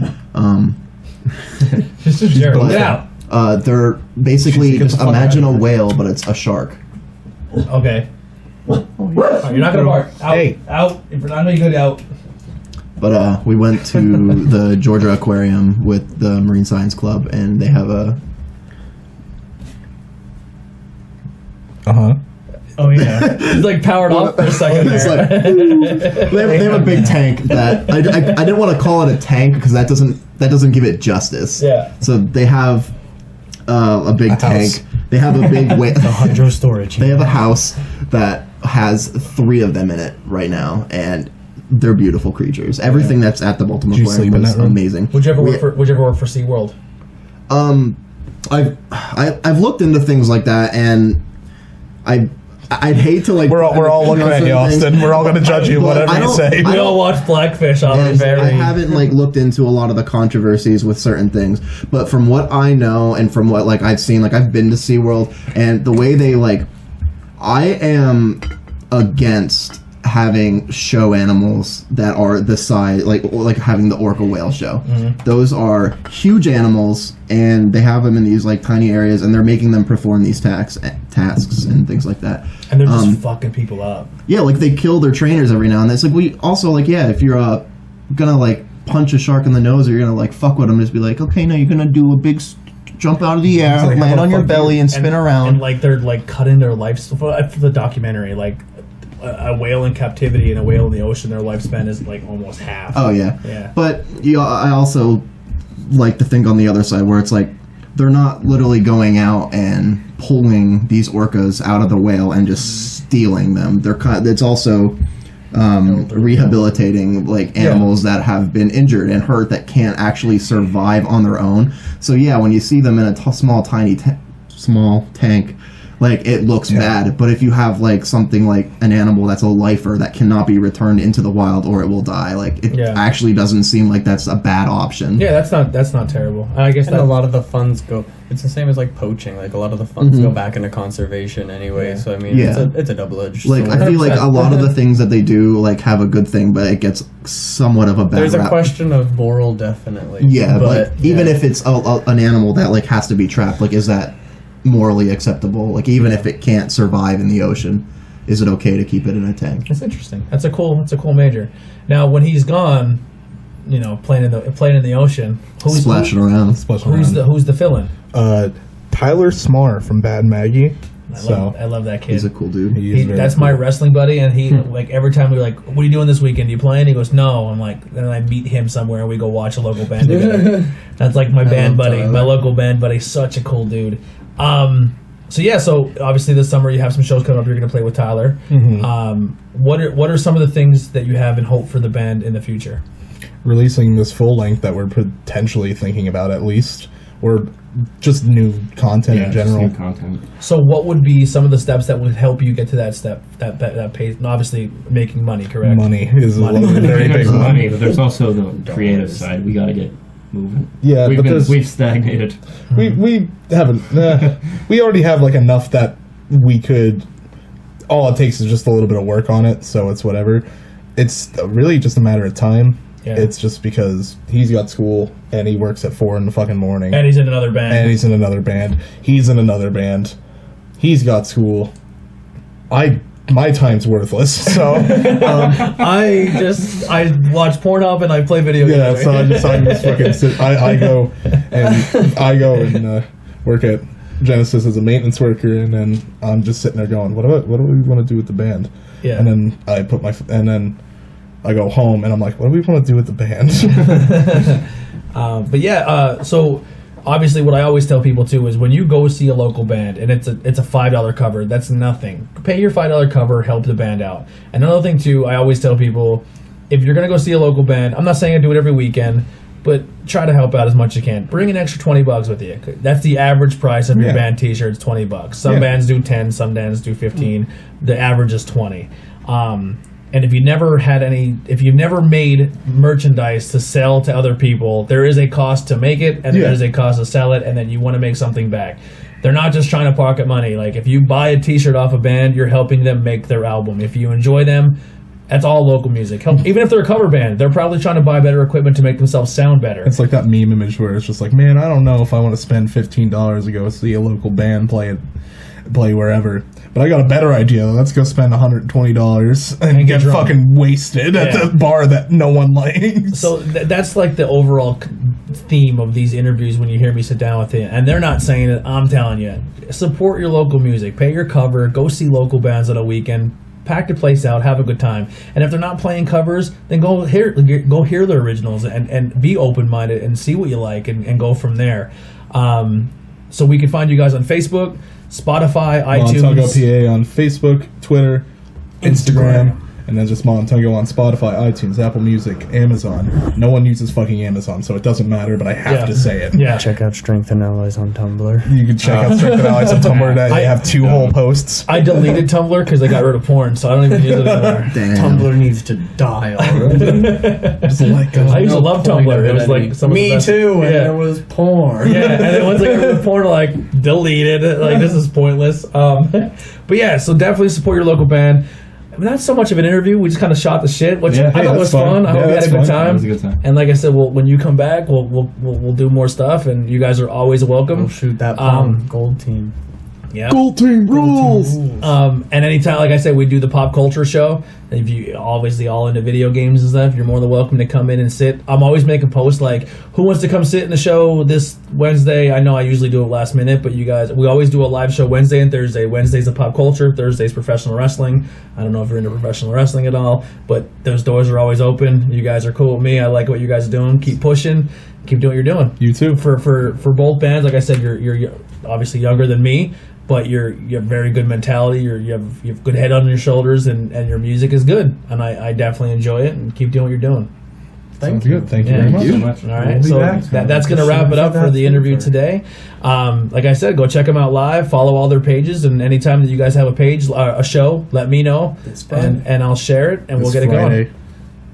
Speaker 2: Sure.
Speaker 1: But,
Speaker 2: Get out.
Speaker 1: they're basically just imagine a whale, but it's a shark.
Speaker 2: Okay. Alright, you're not gonna bark. Out.
Speaker 3: Hey.
Speaker 2: Out. If you're not gonna go out.
Speaker 1: But we went to the Georgia Aquarium with the Marine Science Club, and they have a
Speaker 2: Oh yeah. It's like powered off for a second
Speaker 1: It's
Speaker 2: there.
Speaker 1: like, they have a big tank that I didn't want to call it a tank because that doesn't give it justice.
Speaker 2: Yeah.
Speaker 1: So they have a big tank.
Speaker 3: house.
Speaker 1: They have a big
Speaker 5: The hydro storage.
Speaker 1: They have a house that has 3 of them in it right now, and they're beautiful creatures. Everything that's at the Baltimore
Speaker 3: Did you
Speaker 1: Aquarium
Speaker 3: sleep in
Speaker 1: was
Speaker 3: that room?
Speaker 1: amazing.
Speaker 2: Would you ever work for SeaWorld?
Speaker 1: I've looked into things like that, and I'd hate to like.
Speaker 3: We're all looking at you, Austin. We're all going to judge you,
Speaker 1: But
Speaker 3: whatever
Speaker 1: I
Speaker 3: you
Speaker 1: don't-
Speaker 3: say.
Speaker 2: We all watch Blackfish on
Speaker 1: And
Speaker 2: very.
Speaker 1: I haven't like looked into a lot of the controversies with certain things, but from what I know and from what like I've seen, like I've been to SeaWorld, and the way they like, I am against having show animals that are the size like having the orca whale show. Those are huge animals, and they have them in these like tiny areas, and they're making them perform these tasks and things like that.
Speaker 2: And they're just fucking people up.
Speaker 1: Yeah, like they kill their trainers every now and then. It's like we also like if you're gonna like punch a shark in the nose or you're gonna like fuck with them, just be like, okay, now you're gonna do a big jump out of the air,
Speaker 3: like,
Speaker 1: land
Speaker 3: how
Speaker 1: on your
Speaker 3: fuck
Speaker 1: belly, and spin around.
Speaker 2: And like they're like cutting their lives for the documentary. Like a whale in captivity and a whale in the ocean, their lifespan is like almost half.
Speaker 1: Oh yeah.
Speaker 2: Yeah.
Speaker 1: But I also like to think on the other side where it's like they're not literally going out and pulling these orcas out of the whale and just stealing them. It's also rehabilitating like animals that have been injured and hurt that can't actually survive on their own. So yeah, when you see them in a small tank, like it looks bad, but if you have like something like an animal that's a lifer that cannot be returned into the wild or it will die, like it actually doesn't seem like that's a bad option.
Speaker 2: Yeah, that's not terrible. I guess
Speaker 5: And a lot of the funds go. It's the same as like poaching. Like a lot of the funds go back into conservation anyway.
Speaker 2: Yeah.
Speaker 5: So I mean, it's a double-edged
Speaker 1: Like
Speaker 5: sword.
Speaker 1: I feel like a lot of the things that they do like have a good thing, but it gets somewhat of a bad
Speaker 5: There's a
Speaker 1: rap.
Speaker 5: question of moral, definitely.
Speaker 1: Yeah, but even if it's an animal that like has to be trapped, like is that morally acceptable? Like even if it can't survive in the ocean, is it okay to keep it in a tank?
Speaker 2: That's interesting. That's a cool major. Now when he's gone, you know, playing in the ocean,
Speaker 1: Splashing around.
Speaker 2: who's the fill-in?
Speaker 3: Tyler Smarr from Bad Maggie.
Speaker 2: I love that kid.
Speaker 1: He's a cool dude.
Speaker 2: That's my wrestling buddy, and he like every time we're like, "What are you doing this weekend? You playing?" He goes, "No." I'm like, then I meet him somewhere, and we go watch a local band together. That's like my band buddy, my local band buddy. Such a cool dude. So obviously this summer you have some shows coming up. You're going to play with Tyler. What are some of the things that you have in hope for the band in the future?
Speaker 3: Releasing this full length that we're potentially thinking about, at least, or just new content in general.
Speaker 4: New content.
Speaker 2: So what would be some of the steps that would help you get to that step, that pace? And obviously making money, correct?
Speaker 3: Money is a very big
Speaker 4: There's
Speaker 3: one.
Speaker 4: money, but there's also the creative side. We got to get moving.
Speaker 3: Yeah,
Speaker 4: we've stagnated.
Speaker 3: We haven't. We already have like enough that we could. All it takes is just a little bit of work on it, so it's whatever. It's really just a matter of time.
Speaker 2: Yeah.
Speaker 3: It's just because he's got school and he works at 4 in the fucking morning.
Speaker 2: And he's in another band.
Speaker 3: He's in another band. He's got school. My time's worthless. So
Speaker 2: I watch Pornhub and I play video games.
Speaker 3: yeah. So I just fucking sit. I go and work at Genesis as a maintenance worker, and then I'm just sitting there going, what do we want to do with the band?
Speaker 2: Yeah.
Speaker 3: And then I go home and I'm like, what do we want to do with the band?
Speaker 2: So obviously what I always tell people too is when you go see a local band and it's a $5 cover, that's nothing. Pay your $5 cover, help the band out. And another thing too, I always tell people, if you're going to go see a local band, I'm not saying I do it every weekend, but try to help out as much as you can. Bring an extra $20 with you. That's the average price of your band t-shirts, $20. Some bands do 10, some bands do 15. The average is 20. And if you've never made merchandise to sell to other people, there is a cost to make it, and there is a cost to sell it, and then you want to make something back. They're not just trying to pocket money. Like, if you buy a t-shirt off a band, you're helping them make their album. If you enjoy them, that's all local music. Even if they're a cover band, they're probably trying to buy better equipment to make themselves sound better.
Speaker 3: It's like that meme image where it's just like, man, I don't know if I want to spend $15 to go see a local band play wherever. But I got a better idea. Let's go spend $120 and get fucking wasted at the bar that no one likes.
Speaker 2: So that's like the overall theme of these interviews when you hear me sit down with you. And they're not saying it, I'm telling you. Support your local music. Pay your cover. Go see local bands on a weekend. Pack the place out. Have a good time. And if they're not playing covers, then go hear their originals and be open-minded and see what you like and go from there. So we can find you guys on Facebook, Spotify, iTunes.
Speaker 3: Mahantongo PA on Facebook, Twitter, Instagram, and then just Mahantongo on Spotify, iTunes, Apple Music, Amazon. No one uses fucking Amazon, so it doesn't matter, but I have to say it.
Speaker 2: Yeah.
Speaker 5: Check out Strength and Allies on Tumblr.
Speaker 3: You can check out Strength and Allies on Tumblr. They have 2 whole posts.
Speaker 2: I deleted Tumblr because I got rid of porn, so I don't even use it anymore.
Speaker 1: Damn.
Speaker 5: Tumblr needs to die already.
Speaker 3: Just like
Speaker 2: I used to love Tumblr. It was like some of the
Speaker 5: Me
Speaker 2: best-
Speaker 5: too, and
Speaker 2: Yeah.
Speaker 5: there was porn.
Speaker 2: Yeah, and then once I got rid of porn, like, deleted. Like, this is pointless. But yeah, so definitely support your local band. I mean, not so much of an interview. We just kind of shot the shit, which I thought was fun. I hope you had a good time.
Speaker 4: It was a good time.
Speaker 2: And like I said, when you come back, we'll do more stuff, and you guys are always welcome.
Speaker 5: We'll shoot that bomb. Gold team.
Speaker 2: Yeah.
Speaker 3: Gold Team rules!
Speaker 2: And anytime, like I said, we do the pop culture show. If you obviously all into video games and stuff, you're more than welcome to come in and sit. I'm always making posts like, who wants to come sit in the show this Wednesday? I know I usually do it last minute, but we always do a live show Wednesday and Thursday. Wednesday's the pop culture, Thursday's professional wrestling. I don't know if you're into professional wrestling at all, but those doors are always open. You guys are cool with me. I like what you guys are doing. Keep pushing. Keep doing what you're doing.
Speaker 3: You too.
Speaker 2: For both bands, like I said, you're obviously younger than me, but you have very good mentality. You have good head on your shoulders, and your music is good. And I definitely enjoy it, and keep doing what you're doing.
Speaker 3: Thank you. Thank you very much.
Speaker 4: So much.
Speaker 2: All right,
Speaker 5: We'll be
Speaker 2: so
Speaker 5: back.
Speaker 2: that's going to wrap it up for the interview today. Like I said, go check them out live. Follow all their pages, and anytime that you guys have a page, a show, let me know, and I'll share it, and we'll get it going.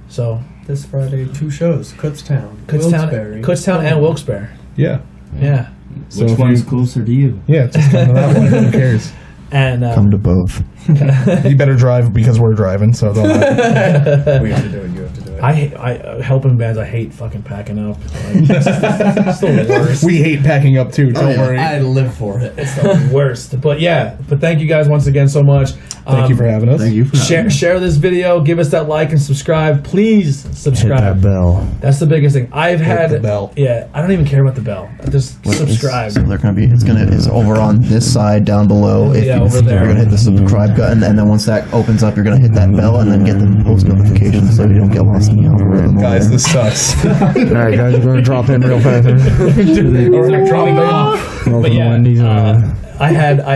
Speaker 2: So
Speaker 5: This Friday, 2 shows. Kutztown,
Speaker 2: Kutztown, and Wilkes-Barre.
Speaker 3: Yeah.
Speaker 2: Yeah,
Speaker 3: So
Speaker 4: Which
Speaker 3: if
Speaker 4: one's
Speaker 3: you-
Speaker 4: closer to you?
Speaker 3: Yeah, just come to that one. Who cares?
Speaker 2: and
Speaker 6: Come to both.
Speaker 3: You better drive because we're driving, so don't matter.
Speaker 5: We have to do it. You have to do it.
Speaker 2: I helping bands. I hate fucking packing up. Like, it's the worst.
Speaker 3: We hate packing up too, don't worry.
Speaker 5: I live for it.
Speaker 2: It's the worst. But yeah, thank you guys once again so much.
Speaker 3: Thank you for having us.
Speaker 1: Thank you for having me.
Speaker 2: Share this video. Give us that like and subscribe. Please
Speaker 6: Hit
Speaker 2: subscribe.
Speaker 6: that bell.
Speaker 2: That's the biggest thing. I've had
Speaker 3: the bell.
Speaker 2: Yeah, I don't even care about the bell. Just subscribe.
Speaker 1: So they're gonna be. It's over on this side down below. If
Speaker 2: Yeah,
Speaker 1: you,
Speaker 2: over there.
Speaker 1: You're gonna hit the subscribe button, and then once that opens up, you're gonna hit that bell, and then get the post notifications so you don't get lost in the algorithm.
Speaker 3: Guys, this sucks.
Speaker 6: Alright, guys, we're gonna drop in real fast.
Speaker 3: We're dropping off.
Speaker 2: But yeah, I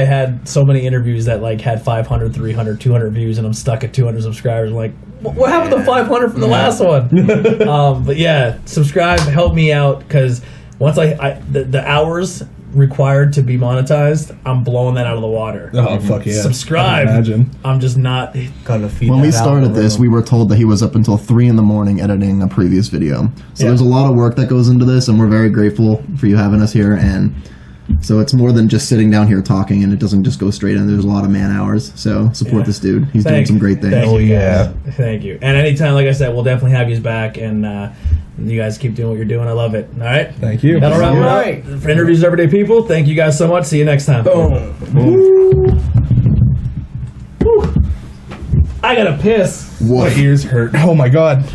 Speaker 2: had so many interviews that like had 500, 300, 200 views, and I'm stuck at 200 subscribers. I'm like, what happened to 500 from the last one? But yeah, subscribe, help me out, because once the hours required to be monetized, I'm blowing that out of the water.
Speaker 3: Oh, fuck yeah.
Speaker 2: Subscribe.
Speaker 3: I can imagine.
Speaker 2: I'm just not.
Speaker 5: Gotta feed
Speaker 1: When we
Speaker 5: that
Speaker 1: started this,
Speaker 5: algorithm.
Speaker 1: we were told that he was up until 3 a.m. editing a previous video. So
Speaker 2: Yeah.
Speaker 1: there's a lot of work that goes into this, and we're very grateful for you having us here. And so it's more than just sitting down here talking, and it doesn't just go straight in. There's a lot of man hours. So support this dude. He's doing some great things.
Speaker 2: Thank you,
Speaker 3: yeah.
Speaker 2: guys. Thank you. And anytime, like I said, we'll definitely have you back, and you guys keep doing what you're doing. I love it. All right?
Speaker 3: Thank you.
Speaker 2: That'll wrap it up. For Interviews with Everyday People, thank you guys so much. See you next time.
Speaker 5: Boom.
Speaker 2: I gotta piss.
Speaker 3: My ears hurt. Oh my god.